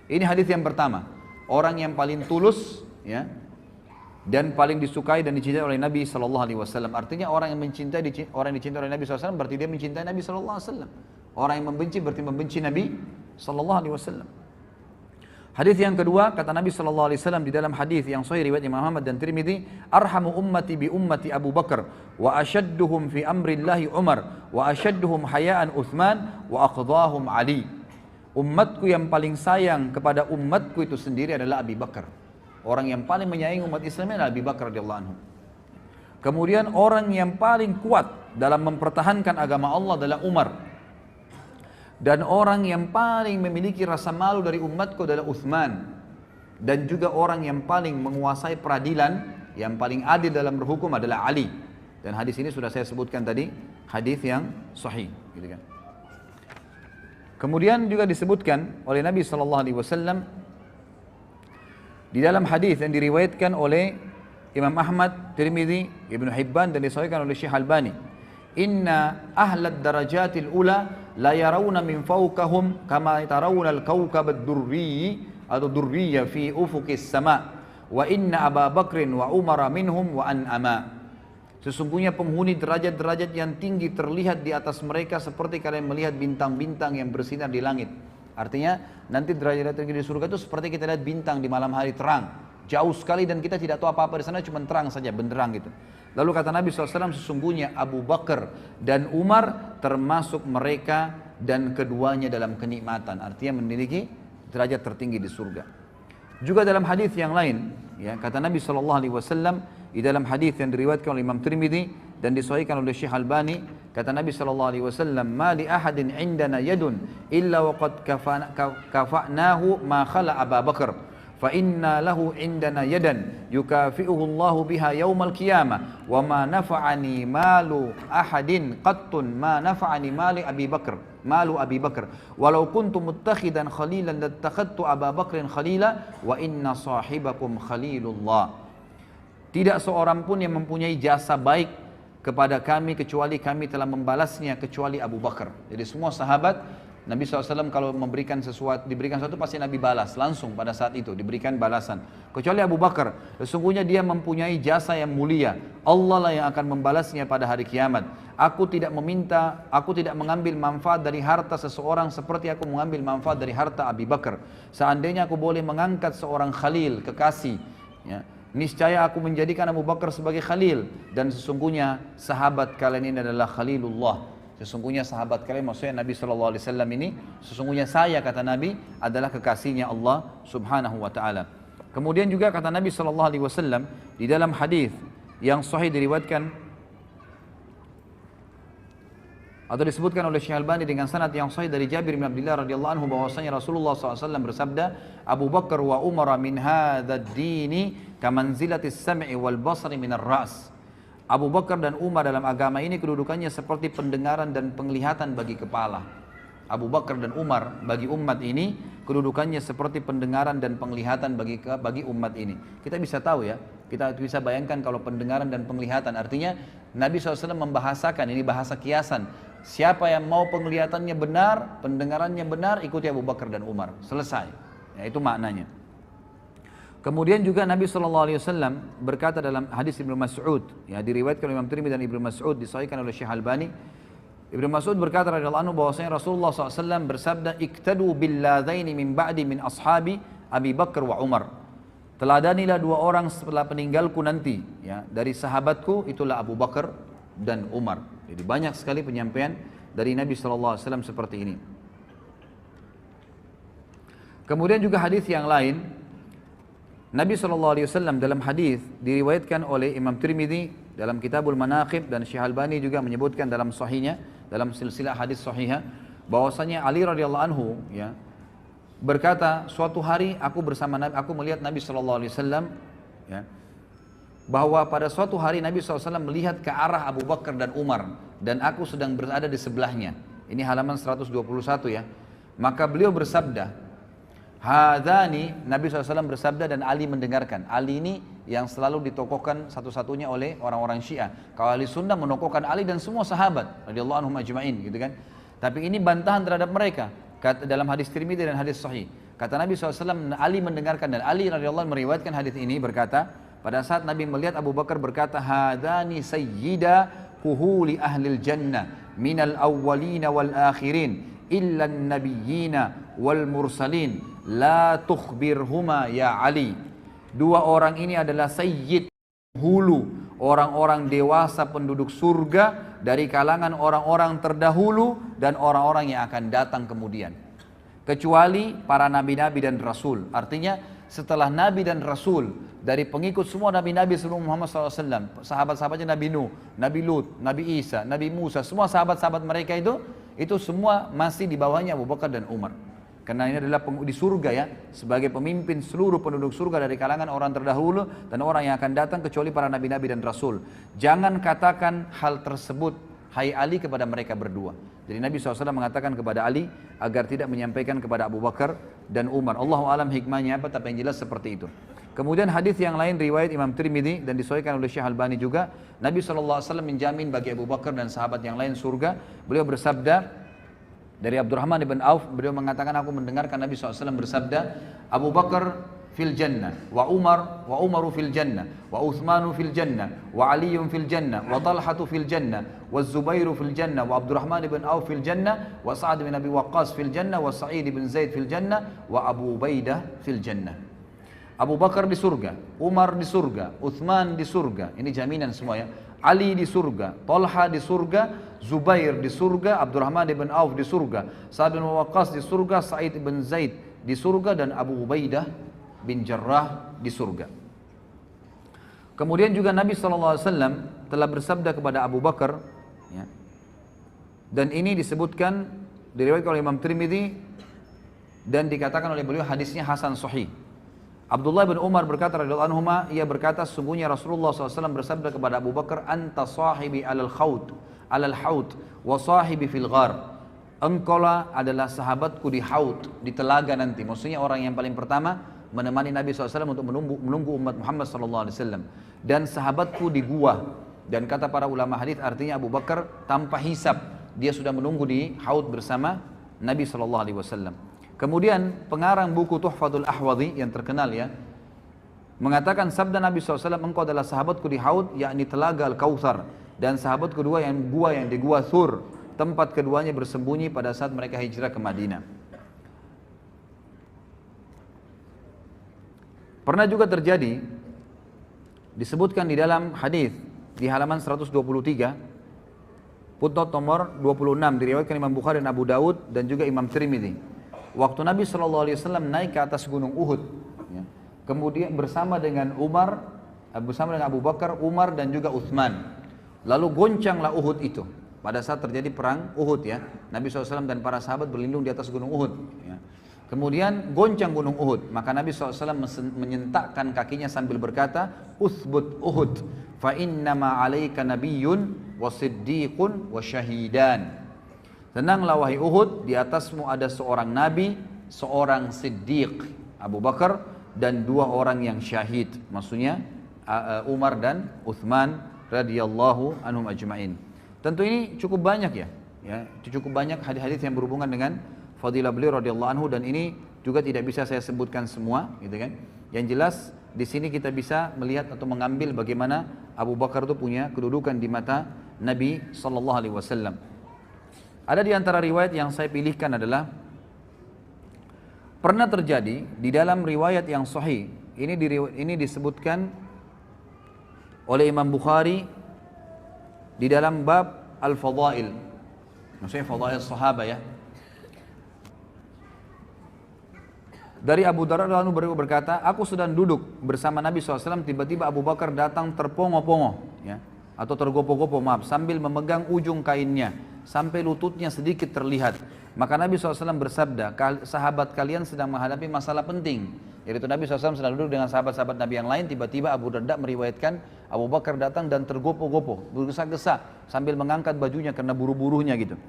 Ini hadis yang pertama, orang yang paling tulus, ya, dan paling disukai dan dicintai oleh Nabi Sallallahu Alaihi Wasallam. Artinya orang yang orang yang dicintai oleh Nabi SAW berarti dia mencintai Nabi Sallallahu Alaihi Wasallam. Orang yang membenci berarti membenci Nabi Sallallahu Alaihi Wasallam. Hadis yang kedua, kata Nabi SAW di dalam hadis yang sahih riwayat Imam Ahmad dan Tirmidzi, "Arhamu ummati bi ummati Abu Bakar, wa ashadduhum fi amrillahi Umar, wa ashadduhum hayaan Uthman, wa aqdahum Ali." Umatku yang paling sayang kepada umatku itu sendiri adalah Abu Bakar. Orang yang paling menyayangi umat Islam adalah Abu Bakar radhiyallahu anhu. Kemudian orang yang paling kuat dalam mempertahankan agama Allah adalah Umar. Dan orang yang paling memiliki rasa malu dari umatku adalah Uthman. Dan juga orang yang paling menguasai peradilan, yang paling adil dalam berhukum adalah Ali. Dan hadis ini sudah saya sebutkan tadi, hadis yang sahih, gitu kan. Kemudian juga disebutkan oleh Nabi SAW di dalam hadis yang diriwayatkan oleh Imam Ahmad, Tirmidzi, Ibnu Hibban dan disahihkan oleh Syekh Albani. Inna ahlad darajatil ula la yarawna min fawqahum kama tarawna al-kawkab ad-durri atau durriya fi ufuqis sama wa inna Abu Bakrin wa Umar minhum wa an'ama. Sesungguhnya penghuni derajat-derajat yang tinggi terlihat di atas mereka seperti kalian melihat bintang-bintang yang bersinar di langit. Artinya nanti derajat tinggi di surga itu seperti kita lihat bintang di malam hari terang, jauh sekali dan kita tidak tahu apa-apa di sana, cuma terang saja, benderang gitu. Lalu kata Nabi SAW, sesungguhnya Abu Bakar dan Umar termasuk mereka dan keduanya dalam kenikmatan. Artinya memiliki derajat tertinggi di surga. Juga dalam hadis yang lain, ya, kata Nabi SAW di dalam hadis yang diriwayatkan oleh Imam Tirmidzi dan disahihkan oleh Syekh Albani, kata Nabi SAW, "Ma li ahadin indana yadun illa waqad kafa'nahu ma khala Abu Bakar. Fa inna lahu indana yadan yukafi'uhu Allahu biha yaumal qiyamah wa ma nafa'ani malu ahadin qattun ma nafa'ani malu Abi Bakar walau kuntu muttakhidan khalilan lattakhadtu Abu Bakrin khalila wa inna sahibakum khalilullah." Tidak seorang pun yang mempunyai jasa baik kepada kami kecuali kami telah membalasnya kecuali Abu Bakar. Jadi semua sahabat Nabi SAW kalau memberikan sesuatu, diberikan sesuatu pasti Nabi balas langsung pada saat itu, diberikan balasan. Kecuali Abu Bakar, sesungguhnya dia mempunyai jasa yang mulia. Allah lah yang akan membalasnya pada hari kiamat. Aku tidak mengambil manfaat dari harta seseorang seperti aku mengambil manfaat dari harta Abu Bakar. Seandainya aku boleh mengangkat seorang khalil, kekasih, ya, niscaya aku menjadikan Abu Bakar sebagai khalil. Dan sesungguhnya sahabat kalian ini adalah khalilullah. Sesungguhnya sahabat kalian, maksudnya Nabi SAW ini, sesungguhnya saya, kata Nabi, adalah kekasihnya Allah Subhanahu wa ta'ala. Kemudian juga kata Nabi SAW di dalam hadis yang sahih diriwayatkan atau disebutkan oleh Syekh Albani dengan sanad yang sahih dari Jabir bin Abdullah radhiyallahu anhu bahwasanya Rasulullah SAW bersabda, Abu Bakar wa Umar min hadzal dini kamanzilatis sam'i wal basri minar ra's. Abu Bakar dan Umar dalam agama ini kedudukannya seperti pendengaran dan penglihatan bagi kepala. Abu Bakar dan Umar bagi umat ini kedudukannya seperti pendengaran dan penglihatan bagi umat ini. Kita bisa tahu ya, kita bisa bayangkan kalau pendengaran dan penglihatan, artinya Nabi SAW membahasakan, ini bahasa kiasan. Siapa yang mau penglihatannya benar, pendengarannya benar, ikuti Abu Bakar dan Umar. Selesai. Ya, itu maknanya. Kemudian juga Nabi SAW berkata dalam hadis Ibnu Mas'ud, ya, diriwayatkan oleh Imam Tirmidzi dan Ibnu Mas'ud, disahihkan oleh Syekh Albani. Ibnu Mas'ud berkata radhiyallahu anhu bahwasanya Rasulullah SAW bersabda, "Iktadu billadaini min ba'di min ashabi Abi Bakar wa Umar." Teladanilah dua orang setelah peninggalku nanti, ya, dari sahabatku, itulah Abu Bakar dan Umar. Jadi banyak sekali penyampaian dari Nabi SAW seperti ini. Kemudian juga hadis yang lain, Nabi SAW dalam hadis diriwayatkan oleh Imam Tirmidzi dalam Kitabul Manaqib dan Syekh Albani juga menyebutkan dalam sahihnya, dalam silsilah hadis sahihah, bahwasanya Ali radhiyallahu anhu, ya, berkata, suatu hari aku bersama Nabi, aku melihat Nabi SAW, ya, bahwa pada suatu hari Nabi SAW melihat ke arah Abu Bakar dan Umar dan aku sedang berada di sebelahnya. Ini halaman 121 ya. Maka beliau bersabda, Hadani, Nabi SAW bersabda dan Ali mendengarkan. Ali ini yang selalu ditokohkan satu-satunya oleh orang-orang Syiah. Kalau ahli sunnah menokohkan Ali dan semua sahabat radhiyallahu anhum ajma'in, gitu kan. Tapi ini bantahan terhadap mereka. Kata dalam hadis Tirmidzi dan hadis sahih. Kata Nabi SAW, Ali mendengarkan, dan Ali radhiyallahu anhu meriwayatkan hadis ini berkata, pada saat Nabi melihat Abu Bakar berkata, Hadani sayyida kuhuli ahlil jannah minal awwalina wal akhirin illa nabiyyina wal mursalin la tukhbirhuma ya Ali. Dua orang ini adalah sayyid, hulu, orang-orang dewasa penduduk surga dari kalangan orang-orang terdahulu dan orang-orang yang akan datang kemudian, kecuali para nabi-nabi dan rasul. Artinya setelah nabi dan rasul, dari pengikut semua nabi-nabi sebelum Muhammad SAW, sahabat-sahabatnya Nabi Nuh, Nabi Lut, Nabi Isa, Nabi Musa, semua sahabat-sahabat mereka itu semua masih di bawahnya Abu Bakar dan Umar. Karena ini adalah di surga ya, sebagai pemimpin seluruh penduduk surga dari kalangan orang terdahulu dan orang yang akan datang, kecuali para nabi-nabi dan rasul. Jangan katakan hal tersebut, hai Ali, kepada mereka berdua. Jadi Nabi SAW mengatakan kepada Ali agar tidak menyampaikan kepada Abu Bakar dan Umar. Allahu alam hikmahnya apa, tapi yang jelas seperti itu. Kemudian hadis yang lain riwayat Imam Tirmidzi dan disahihkan oleh Syekh Albani juga, Nabi SAW menjamin bagi Abu Bakar dan sahabat yang lain surga. Beliau bersabda dari Abdurrahman ibn Auf, beliau mengatakan, aku mendengarkan Nabi SAW bersabda, Abu Bakar fil jannah, wa Umaru fil jannah, wa Uthmanu fil jannah, wa Aliyun fil jannah, wa Talhatu fil jannah, wa Zubairu fil jannah, wa Abdurrahman ibn Auf fil jannah, wa Sa'ad bin Abi Waqqas fil jannah, wa Sa'id bin Zaid fil jannah, wa Abu Ubaidah fil jannah. Abu Bakar di surga, Umar di surga, Uthman di surga, ini jaminan semua ya. Ali di surga, Talha di surga, Zubair di surga, Abdurrahman ibn Auf di surga, Sa'ad bin Waqqas di surga, Sa'id bin Zaid di surga, dan Abu Ubaidah bin Jarrah di surga. Kemudian juga Nabi SAW telah bersabda kepada Abu Bakar, ya, dan ini disebutkan diriwayatkan oleh Imam Tirmidzi dan dikatakan oleh beliau hadisnya hasan sahih. Abdullah bin Umar berkata radhiyallahu anhuma, ia berkata, sungguhnya Rasulullah SAW bersabda kepada Abu Bakar, anta sahibi alal haud wa sahibi fil ghar. Engkaulah adalah sahabatku di haud, di telaga nanti. Maksudnya orang yang paling pertama menemani Nabi SAW untuk menunggu umat Muhammad SAW, dan sahabatku di gua. Dan kata para ulama hadis, artinya Abu Bakar tanpa hisab dia sudah menunggu di haud bersama Nabi SAW. Kemudian pengarang buku Tuhfatul Ahwadhi yang terkenal ya, mengatakan sabda Nabi SAW, engkau adalah sahabatku di Haud, yakni telaga Al-Kautsar, dan sahabat kedua yang di gua Thur, tempat keduanya bersembunyi pada saat mereka hijrah ke Madinah. Pernah juga terjadi, disebutkan di dalam hadis di halaman 123, footnote nomor 26, diriwayatkan Imam Bukhari dan Abu Daud dan juga Imam Tirmidzi. Waktu Nabi SAW naik ke atas gunung Uhud, ya, kemudian bersama dengan Abu Bakar, Umar dan juga Uthman. Lalu goncanglah Uhud itu. Pada saat terjadi perang Uhud ya, Nabi SAW dan para sahabat berlindung di atas gunung Uhud. Ya. Kemudian goncang gunung Uhud, maka Nabi SAW menyentakkan kakinya sambil berkata, Uthbut Uhud, fa innama alaika nabiyyun wa siddiqun wa syahidan. Tenanglah wahai Uhud, di atasmu ada seorang nabi, seorang siddiq, Abu Bakar, dan dua orang yang syahid. Maksudnya Umar dan Uthman radhiyallahu anhum ajma'in. Tentu ini cukup banyak ya, cukup banyak hadis-hadis yang berhubungan dengan fadilah beliau radhiyallahu anhu, dan ini juga tidak bisa saya sebutkan semua, gitu kan. Yang jelas di sini kita bisa melihat atau mengambil bagaimana Abu Bakar itu punya kedudukan di mata Nabi sallallahu alaihi wasallam. Ada di antara riwayat yang saya pilihkan adalah pernah terjadi di dalam riwayat yang sahih. Ini disebutkan oleh Imam Bukhari di dalam bab Al-Fadail. Maksudnya Fadail Sahabat ya. Dari Abu Darda radhiyallahu anhu berkata, aku sedang duduk bersama Nabi SAW, tiba-tiba Abu Bakar datang terpongo-pongo, ya, atau tergopoh-gopoh, maaf, sambil memegang ujung kainnya, sampai lututnya sedikit terlihat. Maka Nabi SAW bersabda, sahabat kalian sedang menghadapi masalah penting. Yaitu Nabi SAW sedang duduk dengan sahabat-sahabat Nabi yang lain, tiba-tiba Abu Darda meriwayatkan, Abu Bakar datang dan tergopoh-gopoh, bergesa-gesa, sambil mengangkat bajunya karena buru-burunya gitu.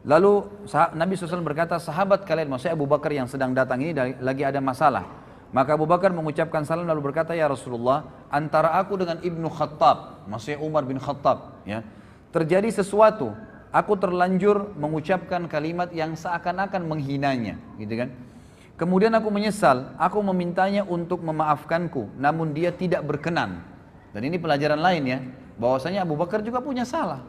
Lalu Nabi SAW berkata, sahabat kalian, maksudnya Abu Bakar yang sedang datang ini lagi ada masalah. Maka Abu Bakar mengucapkan salam lalu berkata, ya Rasulullah, antara aku dengan Ibnu Khattab, maksudnya Umar bin Khattab, ya, terjadi sesuatu. Aku terlanjur mengucapkan kalimat yang seakan-akan menghinanya, gitu kan. Kemudian aku menyesal, aku memintanya untuk memaafkanku, namun dia tidak berkenan. Dan ini pelajaran lain ya, bahwasanya Abu Bakar juga punya salah.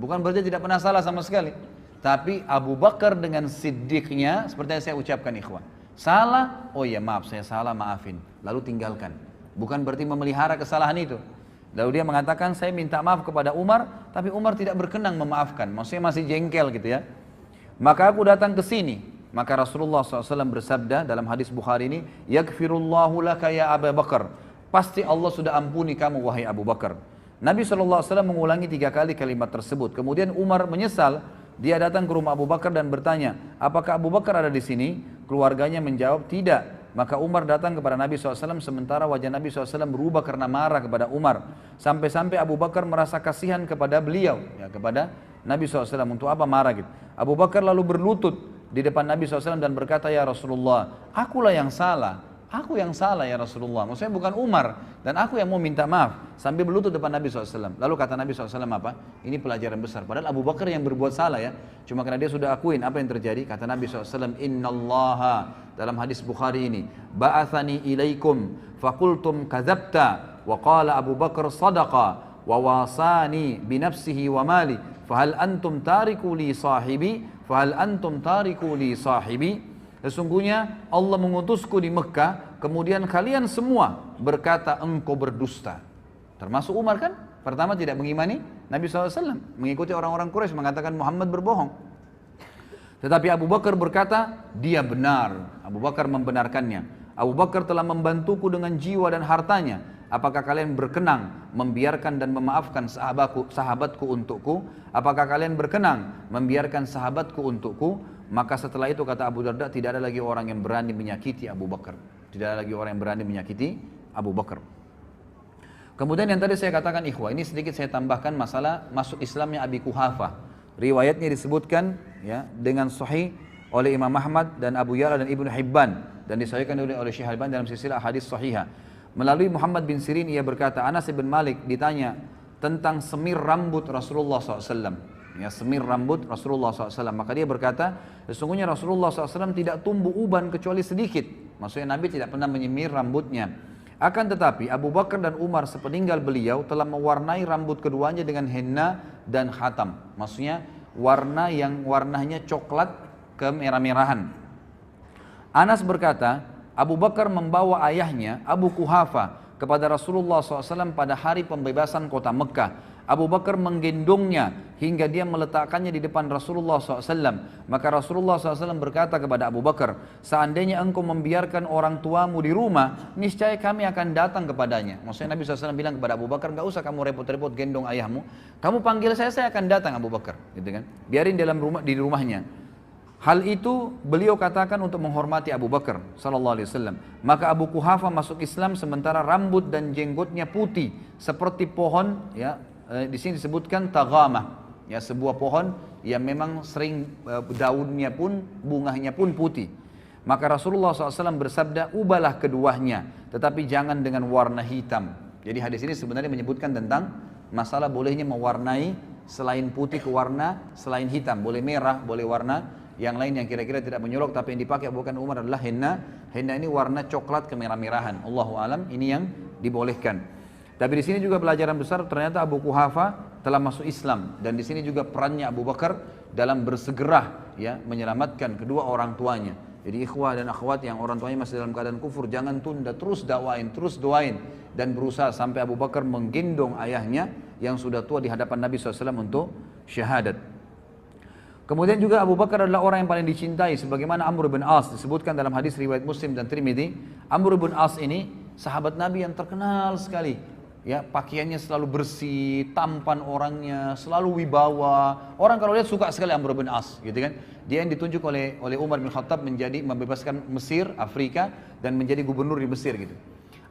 Bukan berarti tidak pernah salah sama sekali. Tapi Abu Bakar dengan siddiqnya, seperti yang saya ucapkan ikhwan, salah, oh ya maaf saya salah, maafin, lalu tinggalkan. Bukan berarti memelihara kesalahan itu. Lalu dia mengatakan, saya minta maaf kepada Umar, tapi Umar tidak berkenan memaafkan, maksudnya masih jengkel gitu ya. Maka aku datang ke sini, maka Rasulullah SAW bersabda dalam hadis Bukhari ini, yaghfirullahu laka ya Abu Bakar, pasti Allah sudah ampuni kamu wahai Abu Bakar. Nabi SAW mengulangi 3 kali kalimat tersebut. Kemudian Umar menyesal. Dia datang ke rumah Abu Bakar dan bertanya, apakah Abu Bakar ada di sini? Keluarganya menjawab, tidak. Maka Umar datang kepada Nabi SAW, sementara wajah Nabi SAW berubah karena marah kepada Umar. Sampai-sampai Abu Bakar merasa kasihan kepada beliau, ya, kepada Nabi SAW. Untuk apa marah gitu? Abu Bakar lalu berlutut di depan Nabi SAW dan berkata, ya Rasulullah, akulah yang salah. Aku yang salah ya Rasulullah, maksudnya bukan Umar, dan aku yang mau minta maaf, sambil berlutut depan Nabi SAW. Lalu kata Nabi SAW apa? Ini pelajaran besar, padahal Abu Bakar yang berbuat salah ya, cuma karena dia sudah akuin apa yang terjadi. Kata Nabi SAW, innallaha, dalam hadis Bukhari ini, ba'athani ilaikum fakultum kadzabta wa qala Abu Bakar sadaqa wa wasani binafsihi wa mali fahal antum tariku li sahibi fahal antum tariku li sahibi. Sesungguhnya Allah mengutusku di Mekah, kemudian kalian semua berkata engkau berdusta. Termasuk Umar kan, pertama tidak mengimani Nabi SAW, mengikuti orang-orang Quraisy mengatakan Muhammad berbohong. Tetapi Abu Bakar berkata, dia benar. Abu Bakar membenarkannya. Abu Bakar telah membantuku dengan jiwa dan hartanya. Apakah kalian berkenan membiarkan dan memaafkan sahabatku untukku? Apakah kalian berkenan membiarkan sahabatku untukku? Maka setelah itu kata Abu Darda, tidak ada lagi orang yang berani menyakiti Abu Bakar. Tidak ada lagi orang yang berani menyakiti Abu Bakar. Kemudian yang tadi saya katakan ikhwah, ini sedikit saya tambahkan masalah masuk Islamnya Abi Quhafah. Riwayatnya disebutkan ya dengan sahih oleh Imam Ahmad dan Abu Ya'la dan Ibnu Hibban, dan disahihkan oleh Syekh Al-Albani dalam silsilah hadis sahihah. Melalui Muhammad bin Sirin ia berkata, Anas bin Malik ditanya tentang semir rambut Rasulullah SAW. ya, semir rambut Rasulullah SAW. Maka dia berkata, sesungguhnya Rasulullah SAW tidak tumbuh uban kecuali sedikit. Maksudnya Nabi tidak pernah menyemir rambutnya. Akan tetapi Abu Bakar dan Umar sepeninggal beliau telah mewarnai rambut keduanya dengan henna dan khatam. Maksudnya warna yang warnanya coklat kemerah-merahan. Anas berkata, Abu Bakar membawa ayahnya Abu Kuhafa kepada Rasulullah SAW pada hari pembebasan kota Mekah. Abu Bakar menggendongnya hingga dia meletakkannya di depan Rasulullah SAW. Maka Rasulullah SAW berkata kepada Abu Bakar, seandainya engkau membiarkan orang tuamu di rumah, niscaya kami akan datang kepadanya. Maksudnya Nabi SAW bilang kepada Abu Bakar, gak usah kamu repot-repot gendong ayahmu, kamu panggil saya akan datang Abu Bakar, gitu kan? Biarin di rumahnya. Hal itu beliau katakan untuk menghormati Abu Bakar SAW. Maka Abu Kuhafa masuk Islam sementara rambut dan jenggotnya putih seperti pohon, ya. Di sini disebutkan taghamah, ya, sebuah pohon yang memang sering daunnya pun, bunganya pun putih. Maka Rasulullah SAW bersabda, ubahlah keduanya, tetapi jangan dengan warna hitam. Jadi hadis ini sebenarnya menyebutkan tentang masalah bolehnya mewarnai selain putih ke warna selain hitam. Boleh merah, boleh warna yang lain yang kira-kira tidak menyolok, tapi yang dipakai bukan Umar adalah henna. Henna ini warna coklat kemerah-merahan. Allahu alam, ini yang dibolehkan. Tapi di sini juga pelajaran besar, ternyata Abu Kuhafa telah masuk Islam, dan di sini juga perannya Abu Bakar dalam bersegera, ya, menyelamatkan kedua orang tuanya. Jadi ikhwah dan akhwat yang orang tuanya masih dalam keadaan kufur, jangan tunda, terus dakwain, terus doain, dan berusaha sampai Abu Bakar menggendong ayahnya yang sudah tua di hadapan Nabi SAW untuk syahadat. Kemudian juga Abu Bakar adalah orang yang paling dicintai, sebagaimana Amr bin As disebutkan dalam hadis riwayat Muslim dan Tirmidzi. Amr bin As ini sahabat Nabi yang terkenal sekali. Ya, pakaiannya selalu bersih, tampan orangnya, selalu wibawa. Orang kalau lihat suka sekali Amr bin As, gitu kan? Dia yang ditunjuk oleh Umar bin Khattab menjadi membebaskan Mesir, Afrika, dan menjadi gubernur di Mesir, gitu.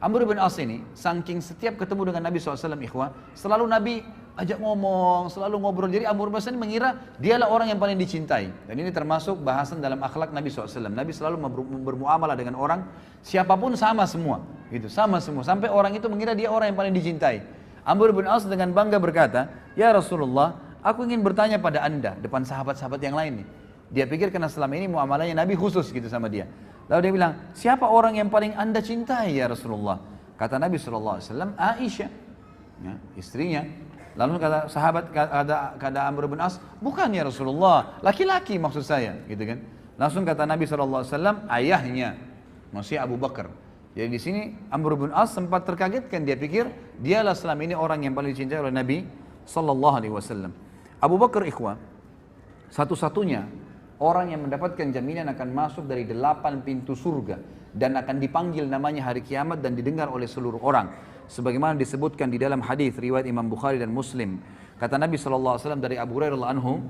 Amr bin As ini, saking setiap ketemu dengan Nabi SAW, ikhwah, selalu Nabi ajak ngomong, selalu ngobrol. Jadi Amr bin As ini mengira dialah orang yang paling dicintai. Dan ini termasuk bahasan dalam akhlak Nabi SAW. Nabi selalu bermuamalah dengan orang, siapapun sama semua, gitu, sama semua. Sampai orang itu mengira dia orang yang paling dicintai. Amr bin As dengan bangga berkata, ya Rasulullah, aku ingin bertanya pada anda, depan sahabat-sahabat yang lain nih. Dia pikir karena selama ini muamalahnya Nabi khusus gitu sama dia. Lalu dia bilang, siapa orang yang paling anda cintai ya Rasulullah? Kata Nabi SAW, Aisyah, ya, istrinya. Lalu kata sahabat, kata Amr bin As, bukan ya Rasulullah, laki-laki maksud saya, gitu kan. Langsung kata Nabi SAW, ayahnya, maksudnya Abu Bakar. Jadi di sini Amr bin As sempat terkagetkan, dia pikir dialah selama ini orang yang paling dicintai oleh Nabi SAW. Abu Bakar, ikhwah, satu-satunya orang yang mendapatkan jaminan akan masuk dari 8 pintu surga dan akan dipanggil namanya hari kiamat dan didengar oleh seluruh orang. Sebagaimana disebutkan di dalam hadis riwayat Imam Bukhari dan Muslim. Kata Nabi SAW dari Abu Hurairah anhu,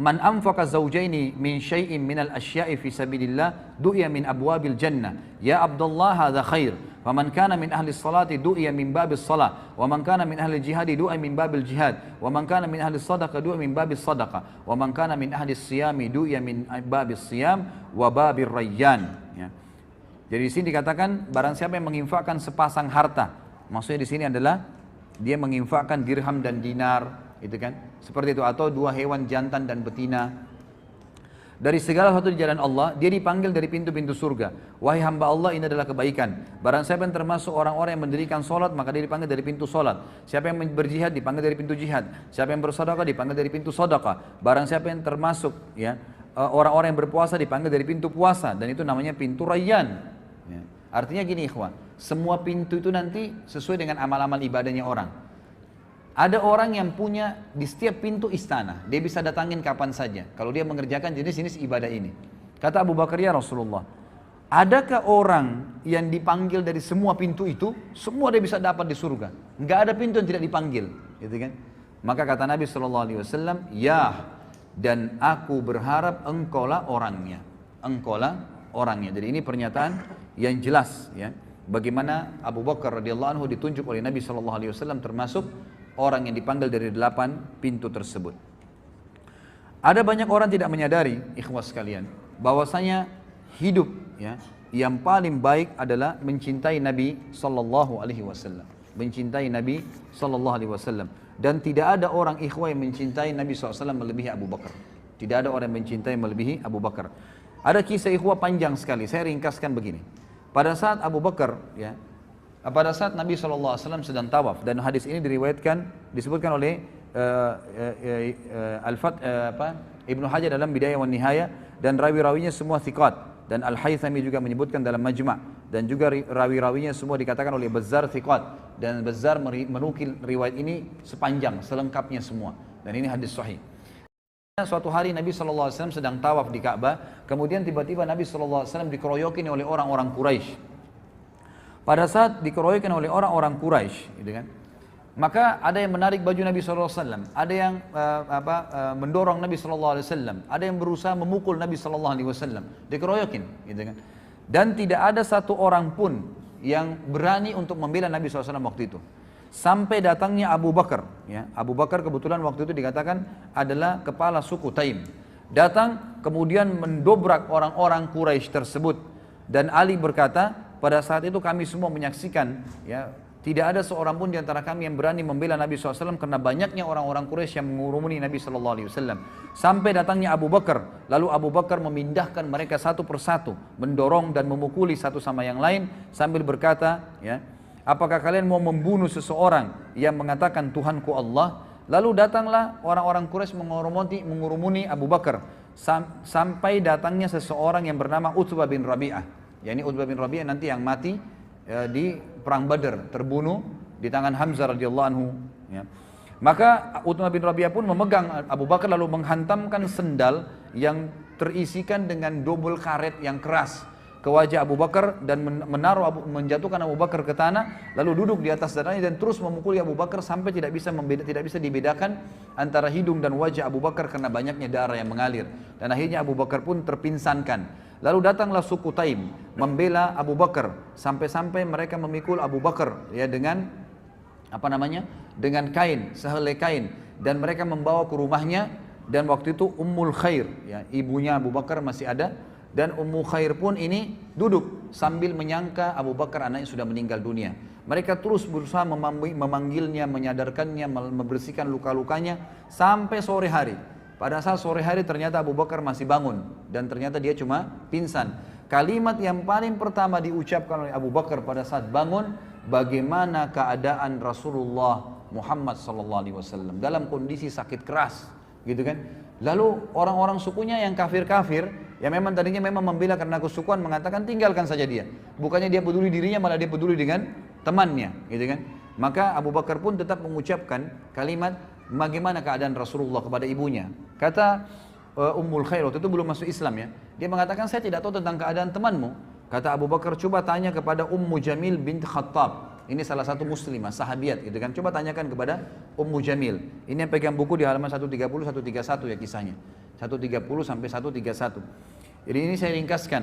man anfaqa zawjaini min syai'in minal asya'i fi sabilillah du'iya min abwabil jannah. Ya Abdullah hadha khair. Faman kana min ahli salati du'iya min babis salah. Wa man kana min ahli jihadi du'iya min babil jihad. Wa man kana min ahli sadaqah du'iya min babis sadaqah. Wa man kana min ahli siyami du'iya min babis siyam wa babir rayyan. Ya. Jadi di sini dikatakan barang siapa yang menginfakkan sepasang harta. Maksudnya di sini adalah dia menginfakkan dirham dan dinar, itu kan? Seperti itu, atau 2 hewan jantan dan betina. Dari segala sesuatu di jalan Allah, dia dipanggil dari pintu-pintu surga. Wahai hamba Allah, ini adalah kebaikan. Barang siapa yang termasuk orang-orang yang mendirikan solat, maka dia dipanggil dari pintu solat. Siapa yang berjihad, dipanggil dari pintu jihad. Siapa yang bersedekah, dipanggil dari pintu sedekah. Barang siapa yang termasuk, ya, orang-orang yang berpuasa, dipanggil dari pintu puasa. Dan itu namanya pintu rayyan. Ya. Artinya gini ikhwan, semua pintu itu nanti sesuai dengan amal-amal ibadahnya orang. Ada orang yang punya di setiap pintu istana, dia bisa datangin kapan saja kalau dia mengerjakan jenis-jenis ibadah ini. Kata Abu Bakar, ya Rasulullah, adakah orang yang dipanggil dari semua pintu itu, semua dia bisa dapat di surga? Enggak ada pintu yang tidak dipanggil, gitu kan? Maka kata Nabi SAW, ya, dan aku berharap engkaulah orangnya. Engkaulah orangnya. Jadi ini pernyataan yang jelas, ya, bagaimana Abu Bakar radhiyallahu anhu ditunjuk oleh Nabi SAW termasuk orang yang dipanggil dari 8 pintu tersebut. Ada banyak orang tidak menyadari, ikhwas sekalian, bahwasanya hidup, ya, yang paling baik adalah mencintai Nabi SAW. Mencintai Nabi SAW. Dan tidak ada orang ikhwah yang mencintai Nabi SAW melebihi Abu Bakar. Tidak ada orang yang mencintai melebihi Abu Bakar. Ada kisah ikhwah panjang sekali, saya ringkaskan begini. Pada saat Abu Bakar, ya, pada saat Nabi SAW sedang tawaf, dan hadis ini disebutkan oleh Ibnu Hajar dalam Bidayah wan Nihayah, dan rawi-rawinya semua thiqat. Dan Al-Haythami juga menyebutkan dalam Majma', dan juga rawi-rawinya semua dikatakan oleh Bazzar thiqat, dan Bazzar menukil riwayat ini sepanjang, selengkapnya semua, dan ini hadis sahih. Suatu hari Nabi SAW sedang tawaf di Ka'bah, kemudian tiba-tiba Nabi SAW dikeroyokin oleh orang-orang Quraisy. Pada saat dikeroyokin oleh orang-orang Quraisy, gitu kan, maka ada yang menarik baju Nabi SAW, ada yang mendorong Nabi SAW, ada yang berusaha memukul Nabi SAW, dikeroyokin, gitu kan. Dan tidak ada satu orang pun yang berani untuk membela Nabi SAW waktu itu. Sampai datangnya Abu Bakar, ya. Abu Bakar kebetulan waktu itu dikatakan adalah kepala suku Taim. Datang kemudian mendobrak orang-orang Quraisy tersebut, dan Ali berkata, pada saat itu kami semua menyaksikan, ya, tidak ada seorang pun di antara kami yang berani membela Nabi SAW karena banyaknya orang-orang Quraisy yang mengurumuni Nabi SAW. Sampai datangnya Abu Bakar, lalu Abu Bakar memindahkan mereka satu persatu, mendorong dan memukuli satu sama yang lain sambil berkata, ya, apakah kalian mau membunuh seseorang yang mengatakan Tuhanku Allah? Lalu datanglah orang-orang Quraisy mengurumuni Abu Bakar sampai datangnya seseorang yang bernama Utbah bin Rabi'ah. Ya, ini Utbah bin Rabi'ah nanti yang mati di perang Badar, terbunuh di tangan Hamzah radhiyallahu anhu, ya. Maka Utbah bin Rabi'ah pun memegang Abu Bakar lalu menghantamkan sendal yang terisikan dengan double karet yang keras ke wajah Abu Bakar dan menjatuhkan Abu Bakar ke tanah, lalu duduk di atas dadanya dan terus memukuli Abu Bakar sampai tidak bisa dibedakan antara hidung dan wajah Abu Bakar karena banyaknya darah yang mengalir, dan akhirnya Abu Bakar pun terpinsankan. Lalu datanglah suku Taim membela Abu Bakar sampai-sampai mereka memikul Abu Bakar, ya, dengan dengan kain, sehelai kain, dan mereka membawa ke rumahnya. Dan waktu itu Ummul Khair, ya, ibunya Abu Bakar masih ada, dan Ummu Khair pun ini duduk sambil menyangka Abu Bakar anaknya sudah meninggal dunia. Mereka terus berusaha memanggilnya, menyadarkannya, membersihkan luka-lukanya sampai sore hari. Pada saat sore hari ternyata Abu Bakar masih bangun dan ternyata dia cuma pingsan. Kalimat yang paling pertama diucapkan oleh Abu Bakar pada saat bangun, bagaimana keadaan Rasulullah Muhammad SAW dalam kondisi sakit keras, gitu kan. Lalu orang-orang sukunya yang kafir-kafir, yang memang tadinya memang membela karena kesukuan, mengatakan tinggalkan saja dia. Bukannya dia peduli dirinya, malah dia peduli dengan temannya, gitu kan. Maka Abu Bakar pun tetap mengucapkan kalimat, bagaimana keadaan Rasulullah kepada ibunya. Kata Ummul Khair, waktu itu belum masuk Islam, ya. Dia mengatakan, saya tidak tahu tentang keadaan temanmu. Kata Abu Bakar, coba tanya kepada Ummu Jamil bint Khattab. Ini salah satu muslimah, sahabiat, gitu kan. Coba tanyakan kepada Ummu Jamil. Ini yang pegang buku di halaman 130, 131 ya kisahnya. 130 sampai 131. Jadi ini saya ringkaskan.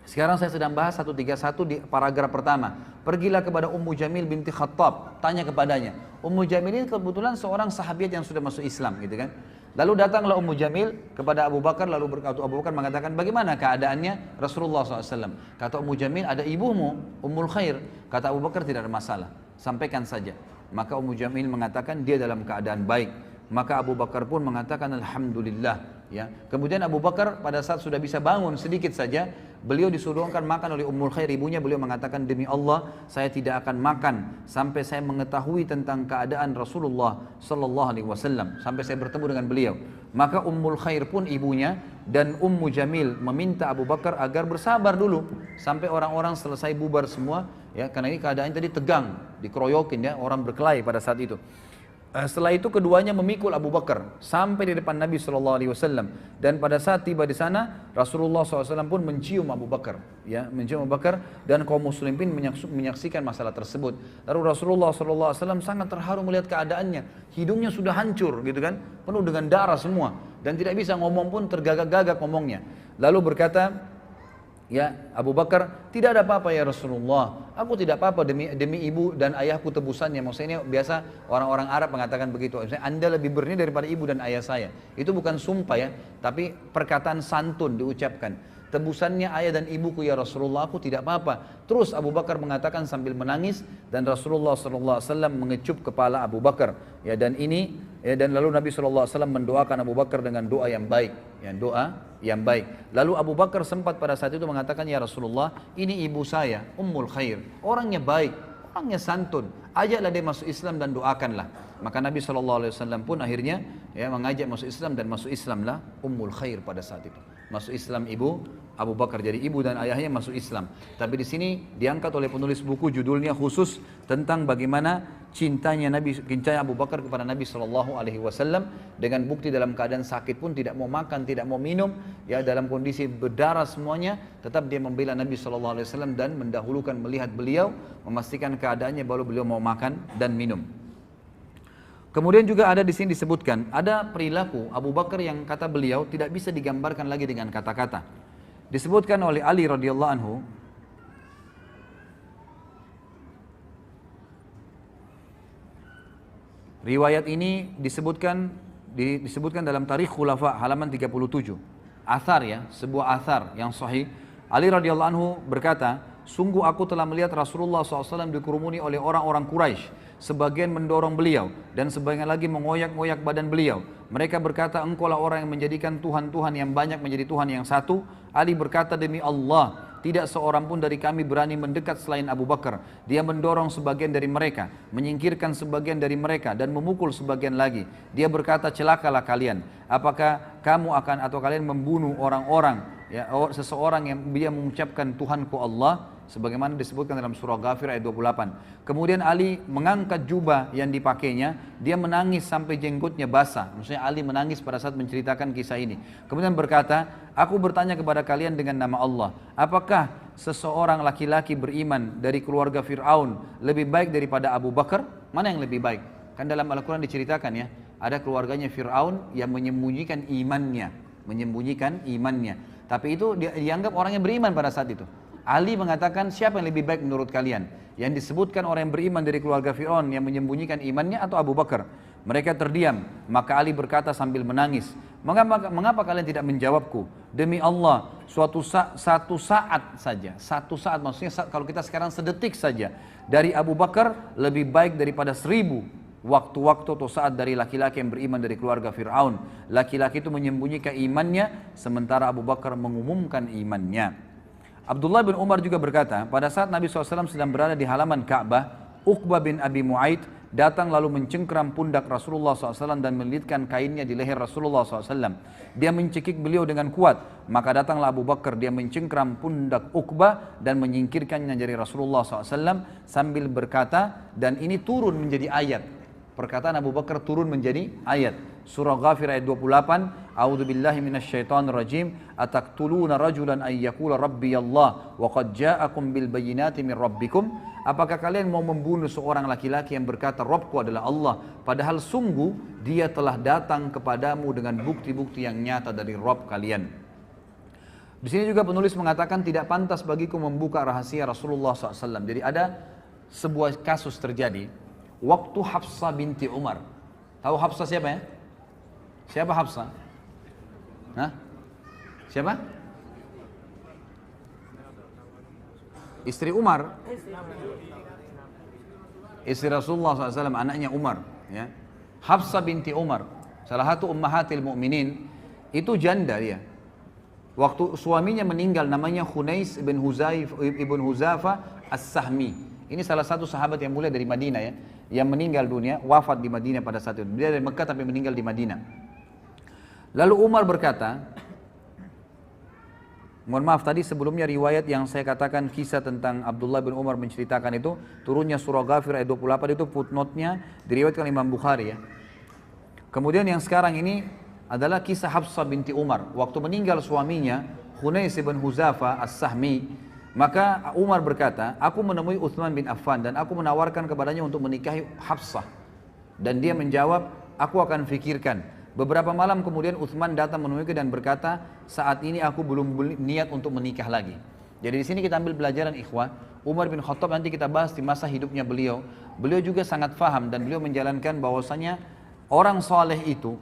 Sekarang saya sedang bahas 131 di paragraf pertama. Pergilah kepada Ummu Jamil binti Khattab, tanya kepadanya. Ummu Jamil ini kebetulan seorang sahabiat yang sudah masuk Islam, gitu kan. Lalu datanglah Ummu Jamil kepada Abu Bakar, lalu Abu Bakar mengatakan, bagaimana keadaannya Rasulullah SAW? Kata Ummu Jamil, ada ibumu, Ummul Khair. Kata Abu Bakar, tidak ada masalah, sampaikan saja. Maka Ummu Jamil mengatakan dia dalam keadaan baik. Maka Abu Bakar pun mengatakan alhamdulillah, ya. Kemudian Abu Bakar pada saat sudah bisa bangun sedikit saja, beliau disuruhkan makan oleh Ummul Khair, ibunya. Beliau mengatakan, demi Allah saya tidak akan makan sampai saya mengetahui tentang keadaan Rasulullah sallallahu alaihi wasallam, sampai saya bertemu dengan beliau. Maka Ummul Khair pun ibunya dan Ummu Jamil meminta Abu Bakar agar bersabar dulu sampai orang-orang selesai bubar semua, ya, karena ini keadaan tadi tegang, dikeroyokin, ya, orang berkelahi pada saat itu. Setelah itu keduanya memikul Abu Bakar sampai di depan Nabi SAW, dan pada saat tiba di sana Rasulullah SAW pun mencium Abu Bakar, ya, mencium Abu Bakar, dan kaum muslimin menyaksikan masalah tersebut. Lalu Rasulullah SAW sangat terharu melihat keadaannya, hidungnya sudah hancur, gitu kan, penuh dengan darah semua, dan tidak bisa ngomong pun, tergagak-gagak ngomongnya. Lalu berkata, ya, Abu Bakar, tidak ada apa-apa ya Rasulullah, aku tidak apa-apa demi ibu dan ayahku tebusannya. Maksudnya ini biasa orang-orang Arab mengatakan begitu, misalnya, Anda lebih berni daripada ibu dan ayah saya. Itu bukan sumpah, ya, tapi perkataan santun diucapkan. tebusannya ayah dan ibuku ya Rasulullah, aku tidak apa-apa. Terus Abu Bakar mengatakan sambil menangis, dan Rasulullah SAW mengecup kepala Abu Bakar. Ya, dan ini dan lalu Nabi SAW mendoakan Abu Bakar dengan doa yang baik, doa yang baik. Lalu Abu Bakar sempat pada saat itu mengatakan, ya Rasulullah, ini ibu saya, Ummul Khair, orangnya baik, orangnya santun, ajaklah dia masuk Islam dan doakanlah. Maka Nabi SAW pun akhirnya mengajak masuk Islam, dan masuk Islamlah Ummul Khair pada saat itu. Masuk Islam ibu Abu Bakar, jadi ibu dan ayahnya masuk Islam. Tapi di sini diangkat oleh penulis buku, judulnya khusus tentang bagaimana cintanya Abu Bakar kepada Nabi SAW, dengan bukti dalam keadaan sakit pun tidak mau makan, tidak mau minum, ya dalam kondisi berdarah semuanya, tetap dia membela Nabi SAW dan mendahulukan melihat beliau, memastikan keadaannya baru beliau mau makan dan minum. Kemudian juga ada di sini disebutkan, ada perilaku Abu Bakar yang kata beliau tidak bisa digambarkan lagi dengan kata-kata. Disebutkan oleh Ali radhiyallahu anhu, riwayat ini disebutkan dalam Tarikh Khulafa halaman 37. Athar, ya, sebuah athar yang sahih. Ali radhiyallahu anhu berkata, sungguh aku telah melihat Rasulullah SAW dikerumuni oleh orang-orang Quraisy. Sebagian mendorong beliau dan sebagian lagi mengoyak-ngoyak badan beliau. Mereka berkata, engkaulah orang yang menjadikan Tuhan-Tuhan yang banyak menjadi Tuhan yang satu. Ali berkata, demi Allah, tidak seorang pun dari kami berani mendekat selain Abu Bakar. Dia mendorong sebagian dari mereka, menyingkirkan sebagian dari mereka, dan memukul sebagian lagi. Dia berkata, celakalah kalian. Apakah kamu akan atau kalian membunuh orang-orang, seseorang yang dia mengucapkan Tuhanku Allah, sebagaimana disebutkan dalam surah Ghafir ayat 28. Kemudian Ali mengangkat jubah yang dipakainya, dia menangis sampai jenggotnya basah. Maksudnya Ali menangis pada saat menceritakan kisah ini. Kemudian berkata, aku bertanya kepada kalian dengan nama Allah, apakah seseorang laki-laki beriman dari keluarga Fir'aun lebih baik daripada Abu Bakar? Mana yang lebih baik? Kan dalam Al-Quran diceritakan, ya, ada keluarganya Fir'aun yang menyembunyikan imannya. Tapi itu dianggap orang yang beriman pada saat itu. Ali mengatakan, siapa yang lebih baik menurut kalian? Yang disebutkan orang yang beriman dari keluarga Fir'aun yang menyembunyikan imannya atau Abu Bakar? Mereka terdiam. Maka Ali berkata sambil menangis, mengapa kalian tidak menjawabku? Demi Allah, satu saat saja, maksudnya kalau kita sekarang sedetik saja, dari Abu Bakar lebih baik daripada 1000 waktu-waktu atau saat dari laki-laki yang beriman dari keluarga Fir'aun. Laki-laki itu menyembunyikan imannya, sementara Abu Bakar mengumumkan imannya. Abdullah bin Umar juga berkata, pada saat Nabi SAW sedang berada di halaman Ka'bah, Uqbah bin Abi Mu'aid datang lalu mencengkram pundak Rasulullah SAW dan melilitkan kainnya di leher Rasulullah SAW. Dia mencekik beliau dengan kuat, maka datanglah Abu Bakar, dia mencengkram pundak Uqbah dan menyingkirkannya dari Rasulullah SAW sambil berkata, dan ini turun menjadi ayat. Perkataan Abu Bakar turun menjadi ayat. Surah Ghafir ayat 28, A'udzu billahi minasyaitonir rajim, ataqtuluna rajulan ay yaqula rabbi Allah wa qad ja'akum bil bayyinati min rabbikum. Apakah kalian mau membunuh seorang laki-laki yang berkata Rabbku adalah Allah, padahal sungguh dia telah datang kepadamu dengan bukti-bukti yang nyata dari Rabb kalian. Di sini juga penulis mengatakan tidak pantas bagiku membuka rahasia Rasulullah SAW. Jadi ada sebuah kasus terjadi waktu Hafsah binti Umar. Tahu Hafsah siapa, ya? Siapa Hafsah? Hah? Siapa? Istri Umar. Istri Rasulullah SAW, anaknya Umar. Ya. Hafsah binti Umar, salah satu ummahatil mu'minin, itu janda dia. Waktu suaminya meninggal, namanya Khunais ibn Huzafa As-Sahmi. Ini salah satu sahabat yang mulia dari Madinah, ya, yang meninggal dunia, wafat di Madinah pada saat itu. Dia dari Mekah tapi meninggal di Madinah. Lalu Umar berkata, mohon maaf tadi sebelumnya riwayat yang saya katakan kisah tentang Abdullah bin Umar menceritakan itu, turunnya surah Ghafir ayat 28 itu footnote-nya diriwayatkan Imam Bukhari, ya. Kemudian yang sekarang ini adalah kisah Hafsah binti Umar. Waktu meninggal suaminya, Khunais bin Huzafa As-Sahmi, maka Umar berkata, aku menemui Uthman bin Affan dan aku menawarkan kepadanya untuk menikahi Hafsah. Dan dia menjawab, aku akan fikirkan. Beberapa malam kemudian Uthman datang menemuiku dan berkata, saat ini aku belum niat untuk menikah lagi. Jadi di sini kita ambil pelajaran, ikhwah. Umar bin Khattab nanti kita bahas di masa hidupnya beliau. Beliau juga sangat faham dan beliau menjalankan bahwasanya orang soleh itu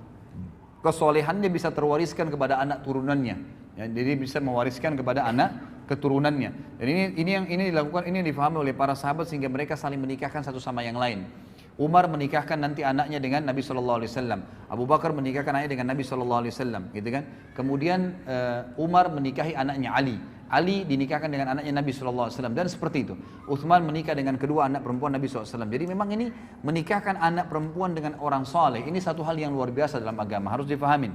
kesolehannya bisa terwariskan kepada anak turunannya. Ya, jadi bisa mewariskan kepada anak keturunannya. Dan ini dilakukan, ini difahami oleh para sahabat sehingga mereka saling menikahkan satu sama yang lain. Umar menikahkan nanti anaknya dengan Nabi SAW. Abu Bakar menikahkan anaknya dengan Nabi SAW, gitu kan? Kemudian Umar menikahi anaknya Ali. Ali dinikahkan dengan anaknya Nabi SAW, dan seperti itu. Uthman menikah dengan kedua anak perempuan Nabi SAW. Jadi memang ini menikahkan anak perempuan dengan orang saleh, ini satu hal yang luar biasa dalam agama, harus difahamin.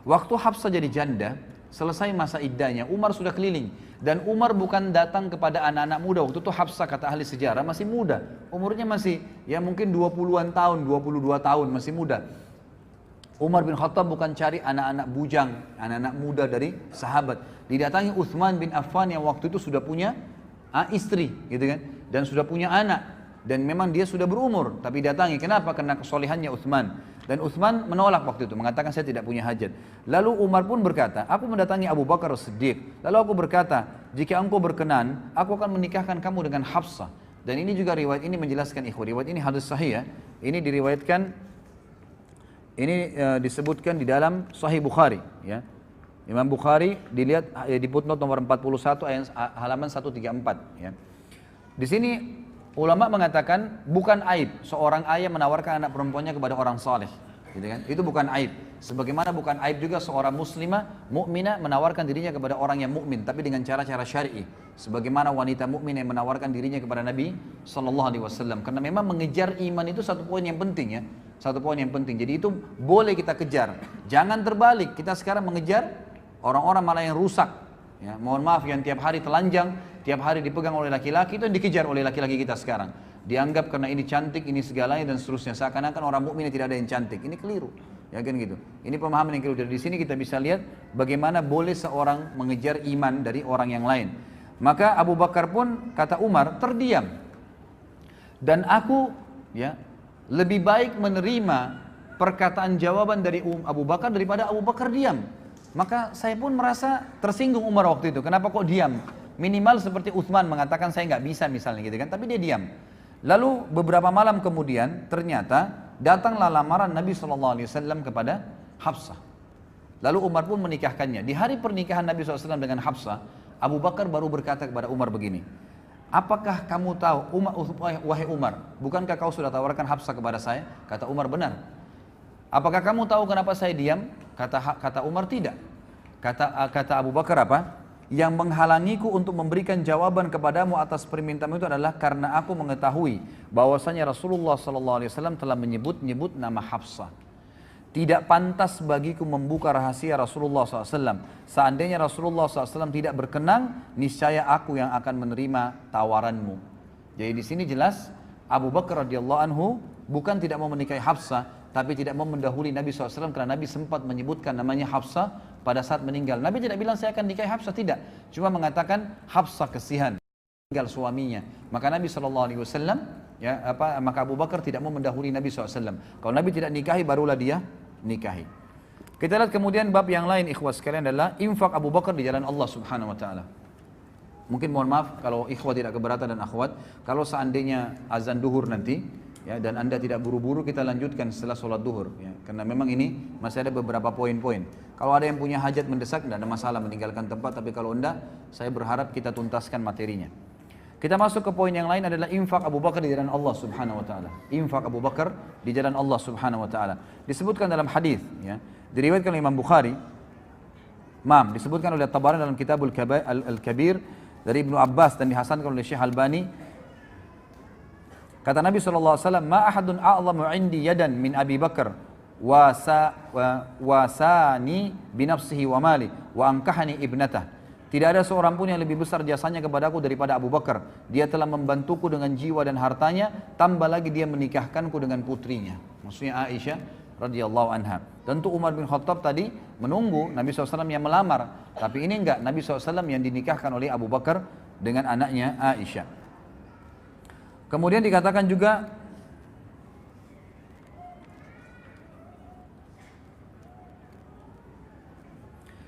Waktu Hafsah jadi janda, selesai masa iddahnya, Umar sudah keliling. Dan Umar bukan datang kepada anak-anak muda. Waktu itu Hafsah, kata ahli sejarah, masih muda. Umurnya masih ya mungkin 20-an tahun, 22 tahun, masih muda. Umar bin Khattab bukan cari anak-anak bujang, anak-anak muda dari sahabat. Didatangi Uthman bin Affan yang waktu itu sudah punya istri, gitu kan, dan sudah punya anak, dan memang dia sudah berumur, tapi datangi. Kenapa? Karena kesolehannya Uthman. Dan Uthman menolak waktu itu, mengatakan saya tidak punya hajat. Lalu Umar pun berkata, aku mendatangi Abu Bakar As-Siddiq. Lalu aku berkata, jika engkau berkenan, aku akan menikahkan kamu dengan Hafsah. Dan ini juga riwayat ini menjelaskan ikhwah, riwayat ini hadis sahih ya. Ini diriwayatkan, ini disebutkan di dalam Sahih Bukhari ya. Imam Bukhari dilihat di footnote nomor 41 ayat halaman 134 ya. Di sini ulama mengatakan bukan aib seorang ayah menawarkan anak perempuannya kepada orang saleh, gitu kan? Itu bukan aib. Sebagaimana bukan aib juga seorang muslimah, mukminah menawarkan dirinya kepada orang yang mukmin, tapi dengan cara-cara syar'i. Sebagaimana wanita mukmin yang menawarkan dirinya kepada Nabi sallallahu alaihi wasallam. Karena memang mengejar iman itu satu poin yang penting ya. Satu poin yang penting. Jadi itu boleh kita kejar. Jangan terbalik. Kita sekarang mengejar orang-orang malah yang rusak. Ya, mohon maaf yang tiap hari telanjang, tiap hari dipegang oleh laki-laki, itu yang dikejar oleh laki-laki kita sekarang. Dianggap karena ini cantik, ini segalanya dan seterusnya. Seakan-akan orang mukmin tidak ada yang cantik. Ini keliru. Ya kan gitu. Ini pemahaman yang keliru. Dari sini kita bisa lihat bagaimana boleh seorang mengejar iman dari orang yang lain. Maka Abu Bakar pun kata Umar terdiam. Dan aku ya lebih baik menerima perkataan jawaban dari Abu Bakar daripada Abu Bakar diam. Maka saya pun merasa tersinggung Umar waktu itu. Kenapa kok diam? Minimal seperti Uthman mengatakan saya nggak bisa misalnya gitu kan. Tapi dia diam. Lalu beberapa malam kemudian ternyata datanglah lamaran Nabi SAW kepada Hafsah. Lalu Umar pun menikahkannya. Di hari pernikahan Nabi SAW dengan Hafsah, Abu Bakar baru berkata kepada Umar begini. Apakah kamu tahu, wahai Umar, bukankah kau sudah tawarkan Hafsah kepada saya? Kata Umar, benar. Apakah kamu tahu kenapa saya diam? Kata Umar, tidak. Kata Abu Bakar apa? Yang menghalangiku untuk memberikan jawaban kepadamu atas permintaanmu itu adalah karena aku mengetahui bahwasanya Rasulullah SAW telah menyebut nama Hafsah. Tidak pantas bagiku membuka rahasia Rasulullah SAW. Seandainya Rasulullah SAW tidak berkenan, niscaya aku yang akan menerima tawaranmu. Jadi di sini jelas Abu Bakar radhiyallahu anhu bukan tidak mau menikahi Hafsah, tapi tidak mau mendahului Nabi SAW karena Nabi sempat menyebutkan namanya Hafsah pada saat meninggal. Nabi tidak bilang saya akan nikahi Hafsah, tidak. Cuma mengatakan Hafsah kesihan, meninggal suaminya. Maka Nabi SAW, maka Abu Bakar tidak mau mendahului Nabi SAW. Kalau Nabi tidak nikahi, barulah dia nikahi. Kita lihat kemudian bab yang lain ikhwah sekalian adalah infak Abu Bakar di jalan Allah Subhanahu Wa Taala. Mungkin mohon maaf kalau ikhwah tidak keberatan dan akhwat, kalau seandainya azan duhur nanti, ya, dan anda tidak buru-buru kita lanjutkan setelah sholat duhur ya, karena memang ini masih ada beberapa poin-poin. Kalau ada yang punya hajat mendesak tidak ada masalah meninggalkan tempat, tapi kalau enggak saya berharap kita tuntaskan materinya. Kita masuk ke poin yang lain adalah infak Abu Bakar di jalan Allah Subhanahu Wa Taala. Infak Abu Bakar di jalan Allah Subhanahu Wa Taala disebutkan dalam hadis ya, diriwayatkan oleh Imam Bukhari, disebutkan oleh Tabarani dalam Kitabul Al-Kabir dari Ibnu Abbas dan dihasankan oleh Syekh Albani. Kata Nabi SAW, ma ahadun a'lamu indi yadan min Abi Bakar wasani binafsihi wa mali wa ankahani ibnatah. Tidak ada seorang pun yang lebih besar jasanya kepadaku daripada Abu Bakar. Dia telah membantuku dengan jiwa dan hartanya, tambah lagi dia menikahkanku dengan putrinya. Maksudnya Aisyah radhiyallahu anha. Tentu Umar bin Khattab tadi menunggu Nabi SAW yang melamar. Tapi ini enggak, Nabi SAW yang dinikahkan oleh Abu Bakar dengan anaknya Aisyah. Kemudian dikatakan juga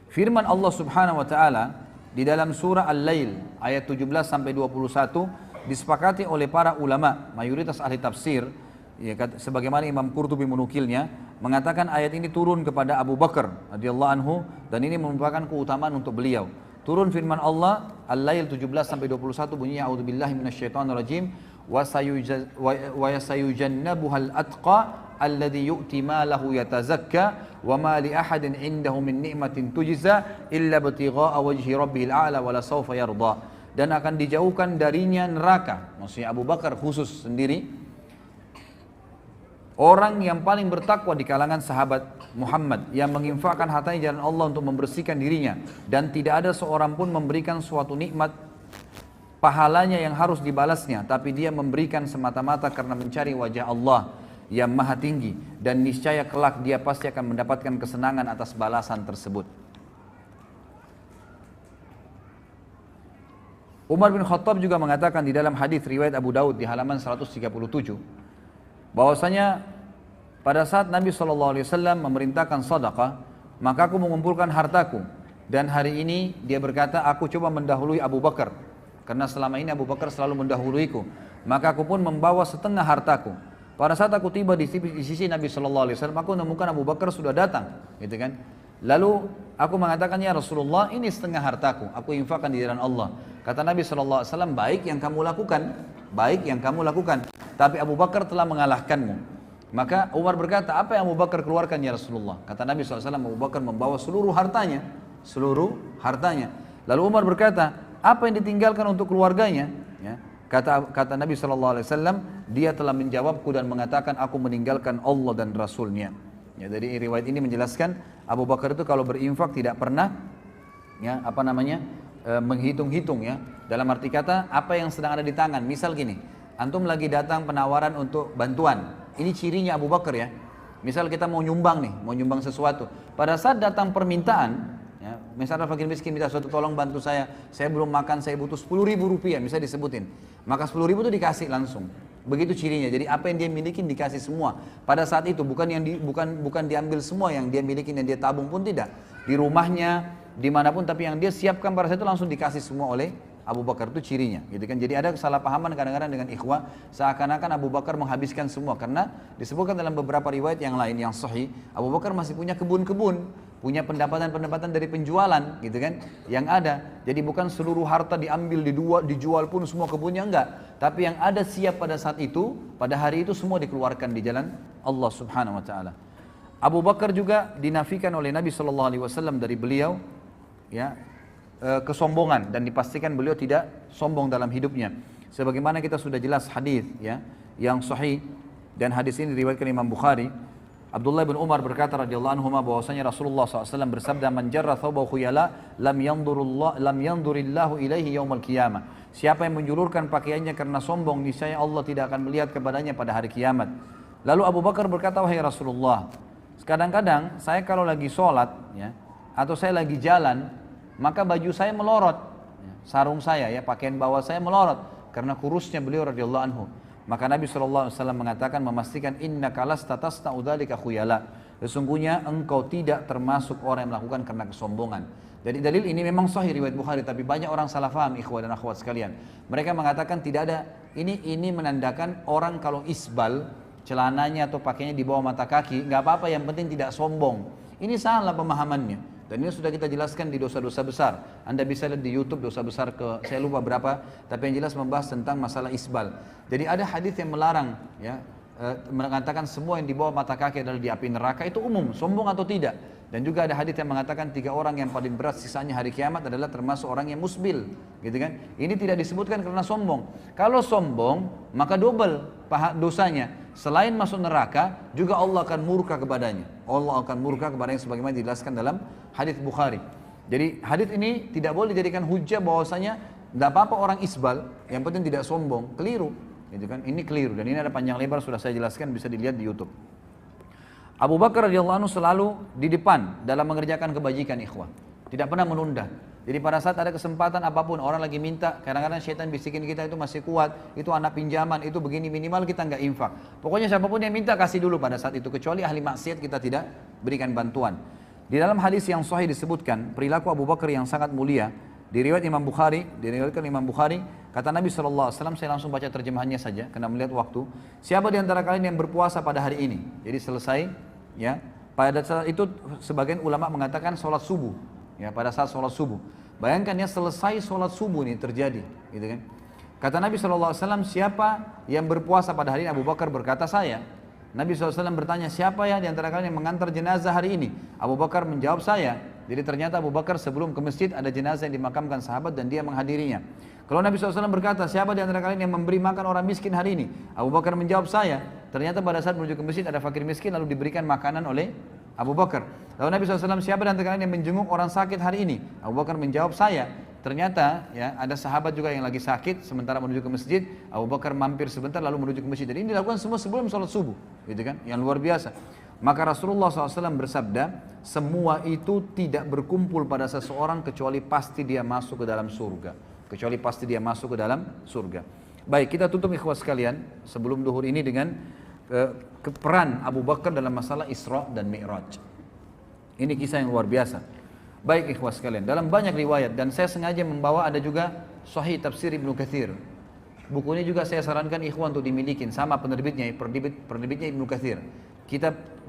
firman Allah Subhanahu wa taala di dalam surah Al-Lail ayat 17 sampai 21 disepakati oleh para ulama mayoritas ahli tafsir ya, sebagaimana Imam Qurtubi menukilnya, mengatakan ayat ini turun kepada Abu Bakar radhiyallahu anhu dan ini merupakan keutamaan untuk beliau. Turun firman Allah Al-Lail 17 sampai 21 bunyinya a'udzubillahi minasyaitonirrajim wa sayujannabuhal atqa alladhi yu'ti malahu yatazakka wa ma li ahadin indahu min ni'matin tujza illa ibtigha'a wajhi rabbil a'la wa la sawfa yarda. Dan akan dijauhkan darinya neraka, maksudnya Abu Bakar khusus sendiri, orang yang paling bertakwa di kalangan sahabat Muhammad yang menginfakkan hartanya jalan Allah untuk membersihkan dirinya dan tidak ada seorang pun memberikan suatu nikmat pahalanya yang harus dibalasnya, tapi dia memberikan semata-mata karena mencari wajah Allah yang maha tinggi dan niscaya kelak dia pasti akan mendapatkan kesenangan atas balasan tersebut. Umar bin Khattab juga mengatakan di dalam hadis riwayat Abu Daud di halaman 137 bahwasanya pada saat Nabi SAW memerintahkan sedekah, maka aku mengumpulkan hartaku dan hari ini dia berkata aku coba mendahului Abu Bakar karena selama ini Abu Bakar selalu mendahuluiku, maka aku pun membawa setengah hartaku. Pada saat aku tiba di sisi Nabi SAW, aku menemukan Abu Bakar sudah datang, gitu kan? Lalu aku mengatakan, ya Rasulullah, ini setengah hartaku, aku infakkan di jalan Allah. Kata Nabi SAW, baik yang kamu lakukan, tapi Abu Bakar telah mengalahkanmu. Maka Umar berkata, apa yang Abu Bakar keluarkan ya Rasulullah? Kata Nabi SAW, Abu Bakar membawa seluruh hartanya. Lalu Umar berkata, apa yang ditinggalkan untuk keluarganya? Ya. Kata Nabi SAW, dia telah menjawabku dan mengatakan, aku meninggalkan Allah dan Rasulnya. Ya, dari riwayat ini menjelaskan Abu Bakar itu kalau berinfak tidak pernah ya menghitung-hitung ya. Dalam arti kata apa yang sedang ada di tangan. Misal gini, antum lagi datang penawaran untuk bantuan. Ini cirinya Abu Bakar ya. Misal kita mau nyumbang sesuatu. Pada saat datang permintaan, ya, misalnya fakir miskin minta sesuatu, tolong bantu saya belum makan, saya butuh 10.000 rupiah, misalnya disebutin. Maka 10.000 itu dikasih langsung. Begitu cirinya. Jadi apa yang dia miliki dikasih semua. Pada saat itu bukan diambil semua yang dia miliki dan dia tabung pun tidak. Di rumahnya, dimanapun, tapi yang dia siapkan pada saat itu langsung dikasih semua oleh Abu Bakar, itu cirinya, gitu kan. Jadi ada kesalahpahaman kadang-kadang dengan ikhwah, seakan-akan Abu Bakar menghabiskan semua, karena disebutkan dalam beberapa riwayat yang lain yang sahih, Abu Bakar masih punya kebun-kebun, punya pendapatan-pendapatan dari penjualan, gitu kan, yang ada. Jadi bukan seluruh harta diambil, dijual pun semua kebunnya, enggak. Tapi yang ada siap pada saat itu, pada hari itu semua dikeluarkan di jalan Allah Subhanahu Wa Taala. Abu Bakar juga dinafikan oleh Nabi SAW dari beliau, ya, kesombongan, dan dipastikan beliau tidak sombong dalam hidupnya. Sebagaimana kita sudah jelas hadis ya yang sahih, dan hadis ini diriwayatkan Imam Bukhari. Abdullah bin Umar berkata radhiyallahu anhu bahwasanya Rasulullah SAW bersabda, "Man jarra thawbahu khuyala lam yandurillahu ilaihi yaumal qiyamah." Siapa yang menjulurkan pakaiannya karena sombong, niscaya Allah tidak akan melihat kepadanya pada hari kiamat. Lalu Abu Bakar berkata, "Wahai Rasulullah, kadang-kadang saya kalau lagi sholat ya, atau saya lagi jalan, maka baju saya melorot, sarung saya ya, pakaian bawah saya melorot karena kurusnya beliau radhiyallahu anhu." Maka Nabi SAW mengatakan, memastikan, innaka lasta tasna'u dzalika khuyala. Sesungguhnya engkau tidak termasuk orang yang melakukan karena kesombongan. Jadi dalil ini memang sahih riwayat Bukhari, tapi banyak orang salah faham ikhwah dan akhwat sekalian. Mereka mengatakan tidak ada, ini menandakan orang kalau isbal, celananya atau pakainya di bawah mata kaki, nggak apa-apa, yang penting tidak sombong. Ini salah pemahamannya. Dan ini sudah kita jelaskan di dosa-dosa besar. Anda bisa lihat di YouTube dosa besar saya lupa berapa, tapi yang jelas membahas tentang masalah isbal. Jadi ada hadis yang melarang, ya, mengatakan semua yang di bawah mata kaki adalah di api neraka, itu umum, sombong atau tidak. Dan juga ada hadis yang mengatakan 3 orang yang paling berat sisanya hari kiamat adalah termasuk orang yang musbil, gitu kan? Ini tidak disebutkan karena sombong. Kalau sombong, maka double dosanya. Selain masuk neraka, juga Allah akan murka kepadanya. Allah akan murka kepadanya sebagaimana dijelaskan dalam hadis Bukhari. Jadi hadis ini tidak boleh dijadikan hujah bahwasanya tidak apa-apa orang isbal, yang penting tidak sombong. Keliru, gitu kan? Ini keliru, dan ini ada panjang lebar sudah saya jelaskan, bisa dilihat di YouTube. Abu Bakar radhiyallahu anhu selalu di depan dalam mengerjakan kebajikan ikhwah. Tidak pernah menunda. Jadi pada saat ada kesempatan apapun, orang lagi minta, kadang-kadang syaitan bisikin kita itu masih kuat, itu anak pinjaman, itu begini, minimal kita nggak infak. Pokoknya siapapun yang minta kasih dulu pada saat itu, kecuali ahli maksiat kita tidak berikan bantuan. Di dalam hadis yang sahih disebutkan perilaku Abu Bakar yang sangat mulia. Diriwayatkan Imam Bukhari Kata Nabi SAW, saya langsung baca terjemahannya saja karena melihat waktu. Siapa di antara kalian yang berpuasa pada hari ini? Jadi selesai, ya. Pada saat itu sebagian ulama mengatakan sholat subuh, ya, pada saat sholat subuh. Bayangkan ya, selesai sholat subuh ini terjadi, gitu kan? Kata Nabi SAW, siapa yang berpuasa pada hari ini? Abu Bakar berkata, saya. Nabi SAW bertanya, siapa ya di antara kalian yang mengantar jenazah hari ini? Abu Bakar menjawab, saya. Jadi ternyata Abu Bakar sebelum ke masjid ada jenazah yang dimakamkan sahabat dan dia menghadirinya. Kalau Nabi SAW berkata, siapa di antara kalian yang memberi makan orang miskin hari ini? Abu Bakar menjawab, saya. Ternyata pada saat menuju ke masjid ada fakir miskin lalu diberikan makanan oleh Abu Bakar. Lalu Nabi SAW, siapa di antara kalian yang menjenguk orang sakit hari ini? Abu Bakar menjawab, saya. Ternyata ya ada sahabat juga yang lagi sakit sementara menuju ke masjid. Abu Bakar mampir sebentar lalu menuju ke masjid. Dan ini dilakukan semua sebelum sholat subuh, gitu kan? Yang luar biasa. Maka Rasulullah SAW bersabda, semua itu tidak berkumpul pada seseorang kecuali pasti dia masuk ke dalam surga. Kecuali pasti dia masuk ke dalam surga. Baik, kita tutup ikhwas sekalian sebelum duhur ini dengan peran Abu Bakar dalam masalah Isra dan Mi'raj. Ini kisah yang luar biasa. Baik ikhwas sekalian, dalam banyak riwayat, dan saya sengaja membawa ada juga Sahih Tafsir Ibnu Katsir. Buku ini juga saya sarankan ikhwan untuk dimiliki, sama penerbitnya Ibnu Katsir.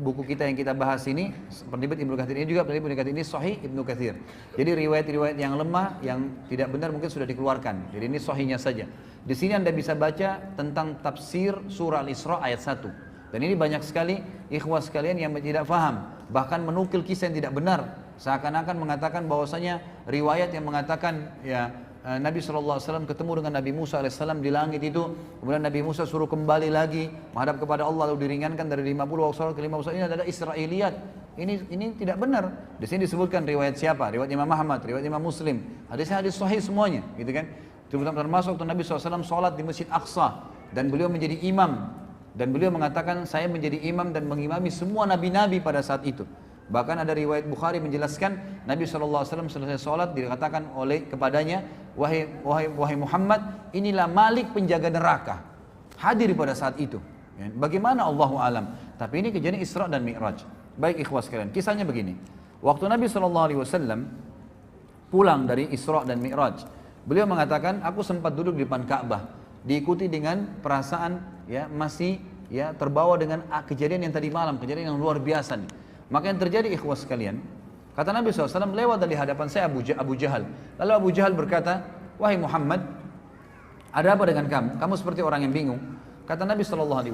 Buku kita yang kita bahas ini, penerbit Ibnu Katsir ini juga, penerbit Ibnu Katsir ini Sahih Ibnu Katsir. Jadi riwayat-riwayat yang lemah, yang tidak benar mungkin sudah dikeluarkan. Jadi ini sahihnya saja. Di sini Anda bisa baca tentang tafsir surah Al-Isra ayat 1. Dan ini banyak sekali ikhwas sekalian yang tidak faham, bahkan menukil kisah yang tidak benar, seakan-akan mengatakan bahwasanya riwayat yang mengatakan ya Nabi SAW ketemu dengan Nabi Musa AS di langit itu, kemudian Nabi Musa suruh kembali lagi menghadap kepada Allah lalu diringankan dari 50 waktu sholat ke 50 ini adalah Israiliyat. Ini tidak benar. Di sini disebutkan riwayat siapa? Riwayat Imam Ahmad, riwayat Imam Muslim. Hadisnya hadis sahih semuanya, gitu kan? Termasuk waktu Nabi SAW sholat di Masjid Aqsa dan beliau menjadi imam. Dan beliau mengatakan, saya menjadi imam dan mengimami semua nabi-nabi pada saat itu. Bahkan ada riwayat Bukhari menjelaskan Nabi SAW selesai sholat dikatakan kepadanya, wahai Muhammad, inilah Malik penjaga neraka. Hadir pada saat itu. Bagaimana Allahu alam. Tapi ini kejadian Isra dan Mi'raj. Baik ikhwas sekalian, kisahnya begini. Waktu Nabi SAW pulang dari Isra dan Mi'raj, beliau mengatakan, aku sempat duduk di depan Ka'bah, diikuti dengan perasaan ya masih ya terbawa dengan kejadian yang tadi malam, kejadian yang luar biasa nih. Maka yang terjadi ikhwas sekalian, kata Nabi SAW, lewat dari hadapan saya Abu Jahal. Lalu Abu Jahal berkata, wahai Muhammad, ada apa dengan kamu? Kamu seperti orang yang bingung. Kata Nabi SAW,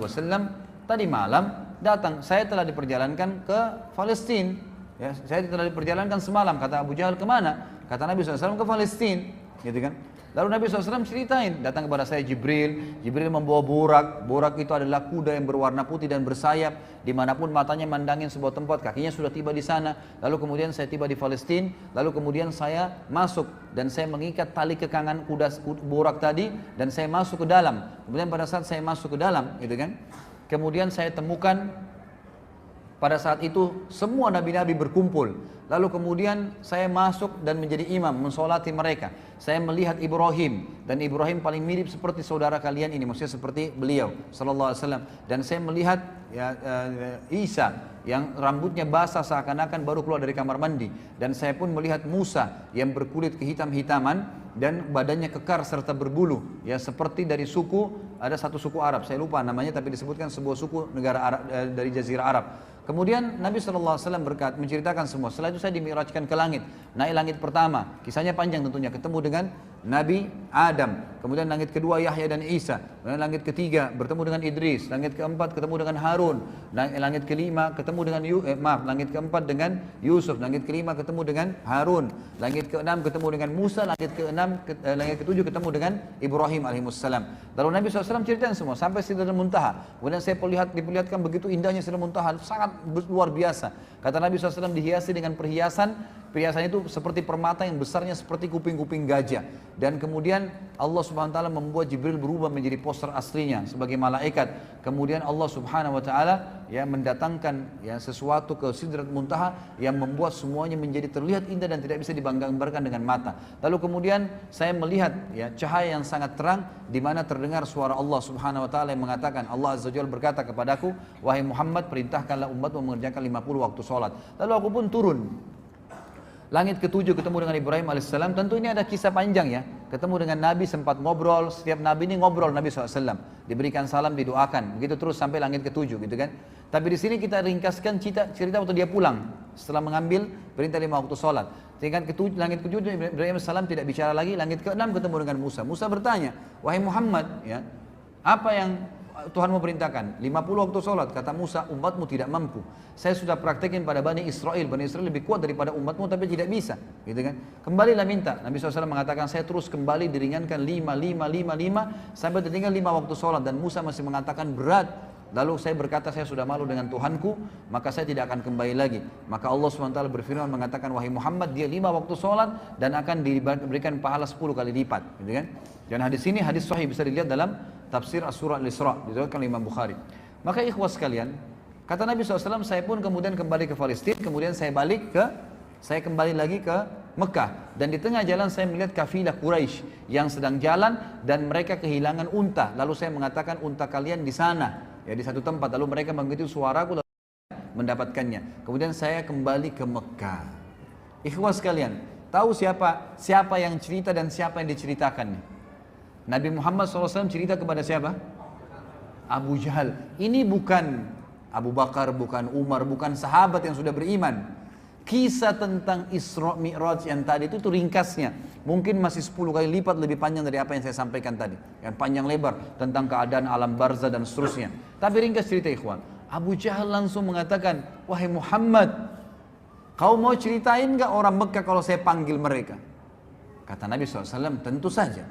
tadi malam datang, saya telah diperjalankan ke Palestina. Ya, saya telah diperjalankan semalam. Kata Abu Jahal, kemana? Kata Nabi SAW, ke Palestina, gitu kan? Lalu Nabi SAW ceritain, datang kepada saya Jibril membawa borak itu adalah kuda yang berwarna putih dan bersayap, dimanapun matanya mandangin sebuah tempat, kakinya sudah tiba di sana. Lalu kemudian saya tiba di Palestina, lalu kemudian saya masuk dan saya mengikat tali kekangan kuda borak tadi dan saya masuk ke dalam. Kemudian pada saat saya masuk ke dalam, gitu kan? Kemudian saya temukan pada saat itu semua nabi-nabi berkumpul. Lalu kemudian saya masuk dan menjadi imam, mensolati mereka. Saya melihat Ibrahim, dan Ibrahim paling mirip seperti saudara kalian ini, maksudnya seperti beliau sallallahu alaihi wasallam. Dan saya melihat Isa yang rambutnya basah seakan-akan baru keluar dari kamar mandi. Dan saya pun melihat Musa yang berkulit kehitam-hitaman dan badannya kekar serta berbulu, ya seperti dari suku, ada satu suku Arab, saya lupa namanya, tapi disebutkan sebuah suku negara Arab, dari Jazirah Arab. Kemudian Nabi SAW menceritakan semua. Setelah itu saya dimi'rajkan ke langit. Naik langit pertama, kisahnya panjang tentunya, ketemu dengan Nabi Adam. Kemudian langit kedua Yahya dan Isa. Kemudian langit ketiga bertemu dengan Idris. Langit keempat ketemu dengan Harun. Langit kelima ketemu dengan langit keempat dengan Yusuf. Langit kelima ketemu dengan Harun. Langit keenam ketemu dengan Musa. Langit ketujuh ketemu dengan Ibrahim alaihissalam. Lalu Nabi SAW ceritakan semua sampai Sidratul Muntaha. Kemudian saya diperlihatkan begitu indahnya Sidratul Muntaha, sangat luar biasa. Kata Nabi SAW dihiasi dengan perhiasan itu seperti permata yang besarnya seperti kuping-kuping gajah. Dan kemudian Allah Subhanahu wa taala membuat Jibril berubah menjadi poster aslinya sebagai malaikat. Kemudian Allah Subhanahu wa taala ya mendatangkan ya sesuatu ke Sidratul Muntaha yang membuat semuanya menjadi terlihat indah dan tidak bisa digambarkan dengan mata. Lalu kemudian saya melihat ya cahaya yang sangat terang di mana terdengar suara Allah Subhanahu wa taala yang mengatakan, Allah Azza wa Jalla berkata kepadaku, wahai Muhammad, perintahkanlah umatmu mengerjakan 50 waktu sholat. Lalu aku pun turun. Langit ketujuh ketemu dengan Ibrahim alaihissalam. Tentu ini ada kisah panjang ya. ketemu dengan Nabi, sempat ngobrol, setiap Nabi ini ngobrol Nabi SAW, diberikan salam, didoakan, begitu terus sampai langit ketujuh gitu kan. Tapi di sini kita ringkaskan cerita waktu dia pulang, setelah mengambil perintah 5 waktu sholat. Tingkat langit ketujuh Ibrahim AS tidak bicara lagi, langit ke-6 ketemu dengan Musa. Musa bertanya, wahai Muhammad, ya, apa yang Tuhan mau perintahkan? 50 waktu sholat. Kata Musa, umatmu tidak mampu. Saya sudah praktekin pada Bani Israel. Bani Israel lebih kuat daripada umatmu tapi tidak bisa. Gitu kan? Kembalilah minta. Nabi SAW mengatakan, saya terus kembali diringankan 5 sampai tertinggal 5 waktu sholat. Dan Musa masih mengatakan berat. Lalu saya berkata, saya sudah malu dengan Tuhanku, maka saya tidak akan kembali lagi. Maka Allah SWT berfirman mengatakan, wahai Muhammad, dia 5 waktu sholat dan akan diberikan pahala 10 kali lipat. Gitu kan? Dan hadis ini hadis sahih, bisa dilihat dalam tafsir As-Surah Al-Isra, diriwayatkan oleh Imam Bukhari. Maka ikhwas sekalian, kata Nabi SAW, saya pun kemudian kembali ke Palestina, kemudian saya kembali lagi ke Mekah. Dan di tengah jalan saya melihat kafilah Quraisy yang sedang jalan dan mereka kehilangan unta. Lalu saya mengatakan, unta kalian di sana, ya di satu tempat. Lalu mereka mengikuti suaraku lalu mendapatkannya. Kemudian saya kembali ke Mekah. Ikhwas sekalian, tahu siapa yang cerita dan siapa yang diceritakan? Nabi Muhammad SAW cerita kepada siapa? Abu Jahal. Ini bukan Abu Bakar, bukan Umar, bukan sahabat yang sudah beriman. Kisah tentang Isra Mi'raj yang tadi itu ringkasnya. Mungkin masih 10 kali lipat lebih panjang dari apa yang saya sampaikan tadi. Yang panjang lebar tentang keadaan alam barzah dan seterusnya. Tapi ringkas cerita ikhwan. Abu Jahal langsung mengatakan, wahai Muhammad, kau mau ceritain gak orang Mekah kalau saya panggil mereka? Kata Nabi SAW, tentu saja.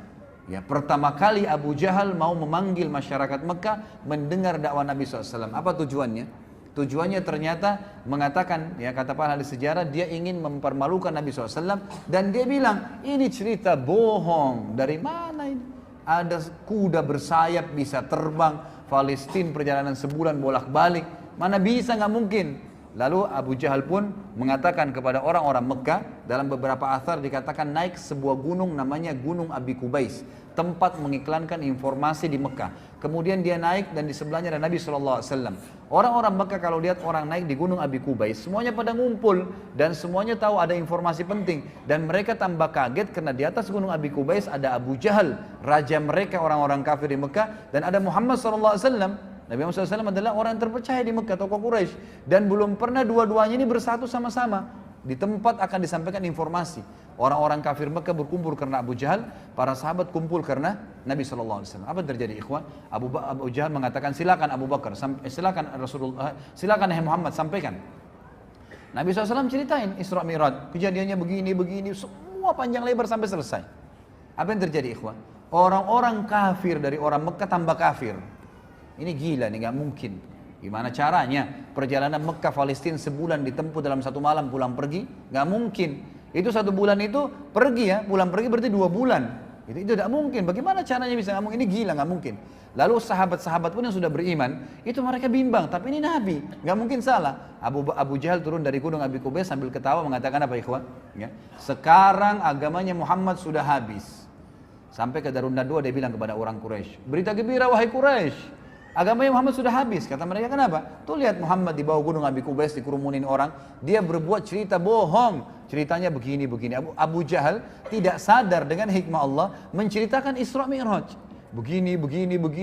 Ya, pertama kali Abu Jahal mau memanggil masyarakat Mekah mendengar dakwah Nabi SAW. Apa tujuannya? Tujuannya ternyata mengatakan, ya kata para ahli sejarah, dia ingin mempermalukan Nabi SAW. Dan dia bilang, ini cerita bohong. Dari mana ini? Ada kuda bersayap bisa terbang, Palestina perjalanan sebulan bolak-balik. Mana bisa, nggak mungkin. Lalu Abu Jahal pun mengatakan kepada orang-orang Mekah, dalam beberapa athar dikatakan naik sebuah gunung namanya Gunung Abi Kubais, tempat mengiklankan informasi di Mekah. Kemudian dia naik dan di sebelahnya ada Nabi SAW. Orang-orang Mekah kalau lihat orang naik di Gunung Abi Kubais, semuanya pada ngumpul dan semuanya tahu ada informasi penting. Dan mereka tambah kaget karena di atas Gunung Abi Kubais ada Abu Jahal, raja mereka orang-orang kafir di Mekah, dan ada Muhammad SAW. Nabi Muhammad SAW adalah orang yang terpercaya di Mekah, tokoh Quraisy, dan belum pernah dua-duanya ini bersatu sama-sama di tempat akan disampaikan informasi. Orang-orang kafir Mekah berkumpul karena Abu Jahal, para sahabat kumpul karena Nabi SAW. Apa yang terjadi ikhwan? Abu Jahal mengatakan, silakan Abu Bakar, silakan Rasulullah, silakan Muhammad sampaikan. Nabi SAW ceritain Isra Mi'raj, kejadiannya begini, semua panjang lebar sampai selesai. Apa yang terjadi ikhwan? Orang-orang kafir dari orang Mekah tambah kafir. Ini gila nih, nggak mungkin. Gimana caranya? Perjalanan Mekah Palestina sebulan ditempuh dalam satu malam pulang pergi? Nggak mungkin. Itu satu bulan itu pergi ya, pulang pergi berarti 2 bulan. Itu tidak mungkin. Bagaimana caranya bisa nggak mungkin? Ini gila, nggak mungkin. Lalu sahabat-sahabat pun yang sudah beriman, itu mereka bimbang. Tapi ini Nabi, nggak mungkin salah. Abu Jahal turun dari gunung Abi Kubais sambil ketawa mengatakan apa ikhwan? Ya. Sekarang agamanya Muhammad sudah habis. Sampai ke Darun Nadwa dia bilang kepada orang Quraisy, berita gembira wahai Quraisy. Agamanya Muhammad sudah habis. Kata mereka, kenapa? Tuh lihat Muhammad di bawah gunung Abi Kubais dikerumunin orang. Dia berbuat cerita bohong. Ceritanya begini. Abu Jahal tidak sadar dengan hikmah Allah menceritakan Isra Mi'raj. Begini.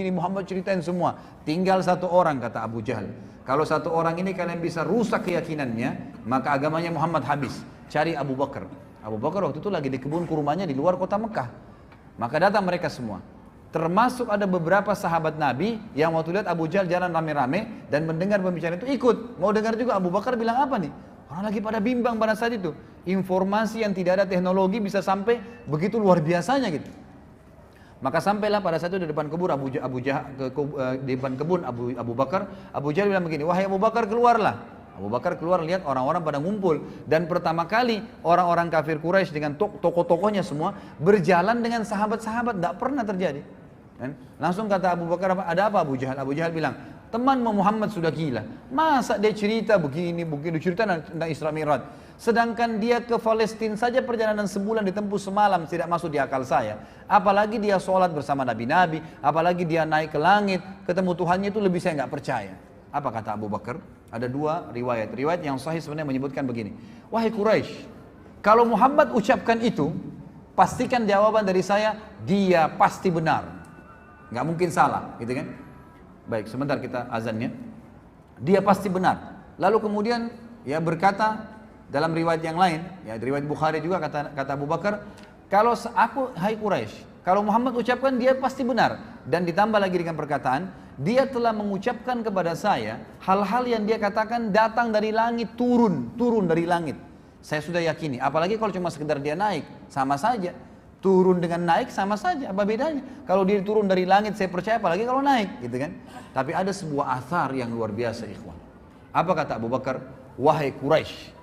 Muhammad ceritain semua. Tinggal satu orang, kata Abu Jahal. Kalau satu orang ini kalian bisa rusak keyakinannya, maka agamanya Muhammad habis. Cari Abu Bakar. Abu Bakar waktu itu lagi di kebun kurmanya di luar kota Mekah. Maka datang mereka semua. Termasuk ada beberapa sahabat Nabi yang waktu lihat Abu Jahal jalan rame-rame dan mendengar pembicaraan itu ikut. Mau dengar juga. Abu Bakar bilang apa nih? Orang lagi pada bimbang pada saat itu. Informasi yang tidak ada teknologi bisa sampai begitu luar biasanya gitu. Maka sampailah pada saat itu di depan kebun Abu Bakar. Abu Jahal bilang begini, wahai Abu Bakar keluarlah. Abu Bakar keluar lihat orang-orang pada ngumpul. Dan pertama kali orang-orang kafir Quraisy dengan tokoh-tokohnya semua berjalan dengan sahabat-sahabat. Tidak pernah terjadi. Langsung kata Abu Bakar, ada apa Abu Jahal? Abu Jahal bilang, temanmu Muhammad sudah gila. Masa dia cerita begini, cerita tentang Isra Mi'raj. Sedangkan dia ke Palestina saja perjalanan sebulan ditempuh semalam, tidak masuk di akal saya. Apalagi dia sholat bersama Nabi-Nabi, apalagi dia naik ke langit, ketemu Tuhannya, itu lebih saya nggak percaya. Apa kata Abu Bakar? Ada 2 riwayat. Riwayat yang sahih sebenarnya menyebutkan begini. Wahai Quraisy, kalau Muhammad ucapkan itu, pastikan jawaban dari saya, dia pasti benar. Nggak mungkin salah, gitu kan? Baik, sebentar kita azannya. Dia pasti benar. Lalu kemudian ya berkata dalam riwayat yang lain, ya riwayat Bukhari juga kata Abu Bakar, kalau aku, hai Quraisy, kalau Muhammad ucapkan dia pasti benar. Dan ditambah lagi dengan perkataan, dia telah mengucapkan kepada saya hal-hal yang dia katakan datang dari langit, turun dari langit. Saya sudah yakini, apalagi kalau cuma sekedar dia naik, sama saja. Turun dengan naik sama saja, apa bedanya? Kalau dia turun dari langit saya percaya, apalagi kalau naik, gitu kan? Tapi ada sebuah athar yang luar biasa, ikhwan. Apa kata Abu Bakar? Wahai Quraisy,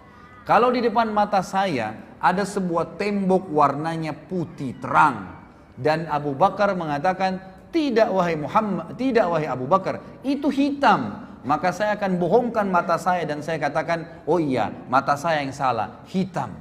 kalau di depan mata saya ada sebuah tembok warnanya putih terang, dan Abu Bakar mengatakan, tidak wahai Muhammad, tidak wahai Abu Bakar, itu hitam. Maka saya akan bohongkan mata saya dan saya katakan, oh iya, mata saya yang salah, hitam.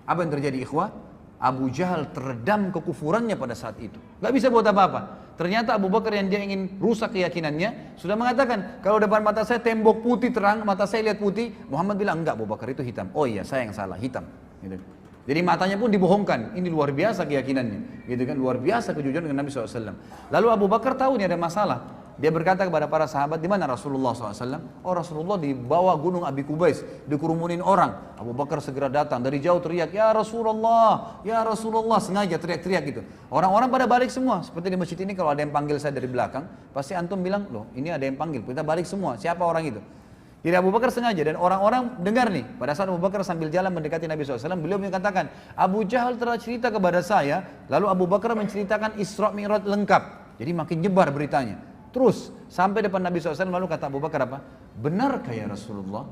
Apa yang terjadi, ikhwah? Abu Jahal teredam kekufurannya pada saat itu. Gak bisa buat apa-apa. Ternyata Abu Bakar yang dia ingin rusak keyakinannya sudah mengatakan, kalau depan mata saya tembok putih terang, mata saya lihat putih. Muhammad bilang, enggak Abu Bakar, itu hitam. Oh iya, saya yang salah, hitam. Gitu. Jadi matanya pun dibohongkan. Ini luar biasa keyakinannya, gitu kan? Luar biasa kejujuran dengan Nabi SAW. Lalu Abu Bakar tahu ini ada masalah. Dia berkata kepada para sahabat, di mana Rasulullah SAW? Oh, Rasulullah di bawah gunung Abi Kubais, dikerumunin orang. Abu Bakar segera datang, dari jauh teriak, ya Rasulullah, ya Rasulullah, sengaja teriak-teriak gitu. Orang-orang pada balik semua. Seperti di masjid ini kalau ada yang panggil saya dari belakang, pasti antum bilang, loh ini ada yang panggil, kita balik semua. Siapa orang itu? Jadi Abu Bakar sengaja, dan orang-orang dengar nih. Pada saat Abu Bakar sambil jalan mendekati Nabi SAW, beliau mengatakan, Abu Jahal telah cerita kepada saya. Lalu Abu Bakar menceritakan Isra Mi'raj lengkap. Jadi makin nyebar beritanya. Terus sampai depan Nabi SAW, lalu kata Abu Bakar apa? Benarkah ya Rasulullah?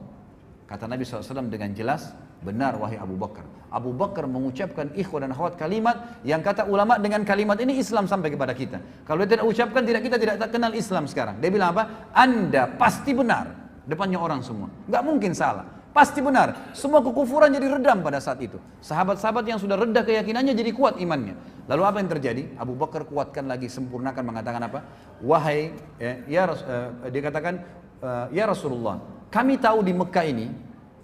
Kata Nabi SAW dengan jelas, benar wahai Abu Bakar. Abu Bakar mengucapkan ikhwan dan akhwat kalimat yang kata ulama dengan kalimat ini Islam sampai kepada kita. Kalau dia tidak ucapkan, kita tidak kenal Islam sekarang. Dia bilang apa? Anda pasti benar. Depannya orang semua. Nggak mungkin salah. Pasti benar. Semua kekufuran jadi redam pada saat itu. Sahabat-sahabat yang sudah reda keyakinannya jadi kuat imannya. Lalu apa yang terjadi? Abu Bakar kuatkan lagi, sempurnakan, mengatakan apa? Wahai, dia katakan, ya Rasulullah, kami tahu di Mekah ini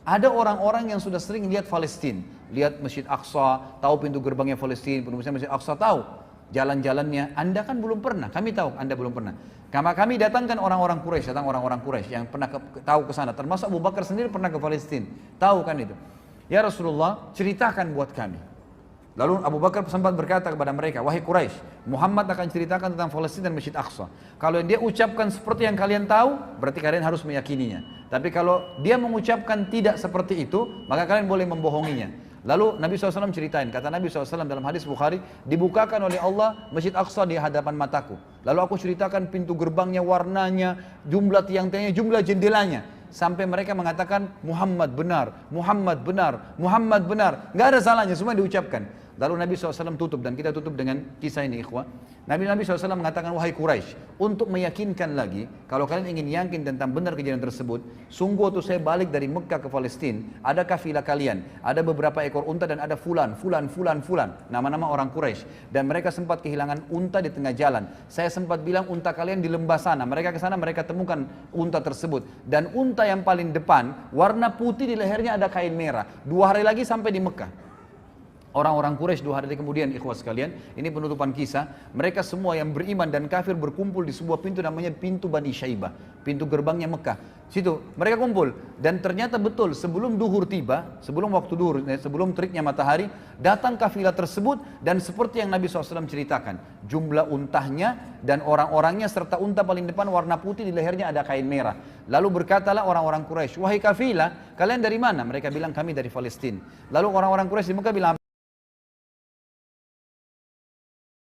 ada orang-orang yang sudah sering lihat Palestina, lihat Masjid Aqsa, tahu pintu gerbangnya Palestina, penulisnya Masjid Aqsa, tahu jalan-jalannya. Anda kan belum pernah, kami tahu Anda belum pernah. Kami datangkan orang-orang Quraisy, yang pernah tahu ke sana, termasuk Abu Bakar sendiri pernah ke Palestina, tahu kan itu. Ya Rasulullah, ceritakan buat kami. Lalu Abu Bakar sempat berkata kepada mereka, wahai Quraisy, Muhammad akan ceritakan tentang Palestina dan Masjid Aqsa. Kalau dia ucapkan seperti yang kalian tahu, berarti kalian harus meyakininya. Tapi kalau dia mengucapkan tidak seperti itu, maka kalian boleh membohonginya. Lalu Nabi SAW ceritain, kata Nabi SAW dalam hadis Bukhari, dibukakan oleh Allah Masjid Aqsa di hadapan mataku. Lalu aku ceritakan pintu gerbangnya, warnanya, jumlah tiang-tiangnya, jumlah jendelanya. Sampai mereka mengatakan, Muhammad benar, Muhammad benar, Muhammad benar. Nggak ada salahnya, semua diucapkan. Lalu Nabi SAW tutup, dan kita tutup dengan kisah ini ikhwah. Nabi SAW mengatakan, wahai Quraisy, untuk meyakinkan lagi, kalau kalian ingin yakin tentang benar kejadian tersebut, sungguh waktu saya balik dari Mekah ke Palestina, ada kafilah kalian, ada beberapa ekor unta dan ada fulan, nama-nama orang Quraisy, dan mereka sempat kehilangan unta di tengah jalan. Saya sempat bilang unta kalian di lembah sana, mereka ke sana, mereka temukan unta tersebut, dan unta yang paling depan warna putih, di lehernya ada kain merah. 2 hari lagi sampai di Mekah. Orang-orang Quraisy 2 hari kemudian, ikhwah sekalian, ini penutupan kisah, mereka semua yang beriman dan kafir berkumpul di sebuah pintu namanya pintu Bani Syaibah, pintu gerbangnya Mekah. Situ mereka kumpul, dan ternyata betul sebelum duhur tiba, sebelum waktu duhur, sebelum teriknya matahari, datang kafilah tersebut, dan seperti yang Nabi SAW ceritakan, jumlah untahnya dan orang-orangnya serta unta paling depan warna putih, di lehernya ada kain merah. Lalu berkatalah orang-orang Quraisy, wahai kafilah, kalian dari mana? Mereka bilang kami dari Palestina. Lalu orang-orang Quraisy di Mekah bilang,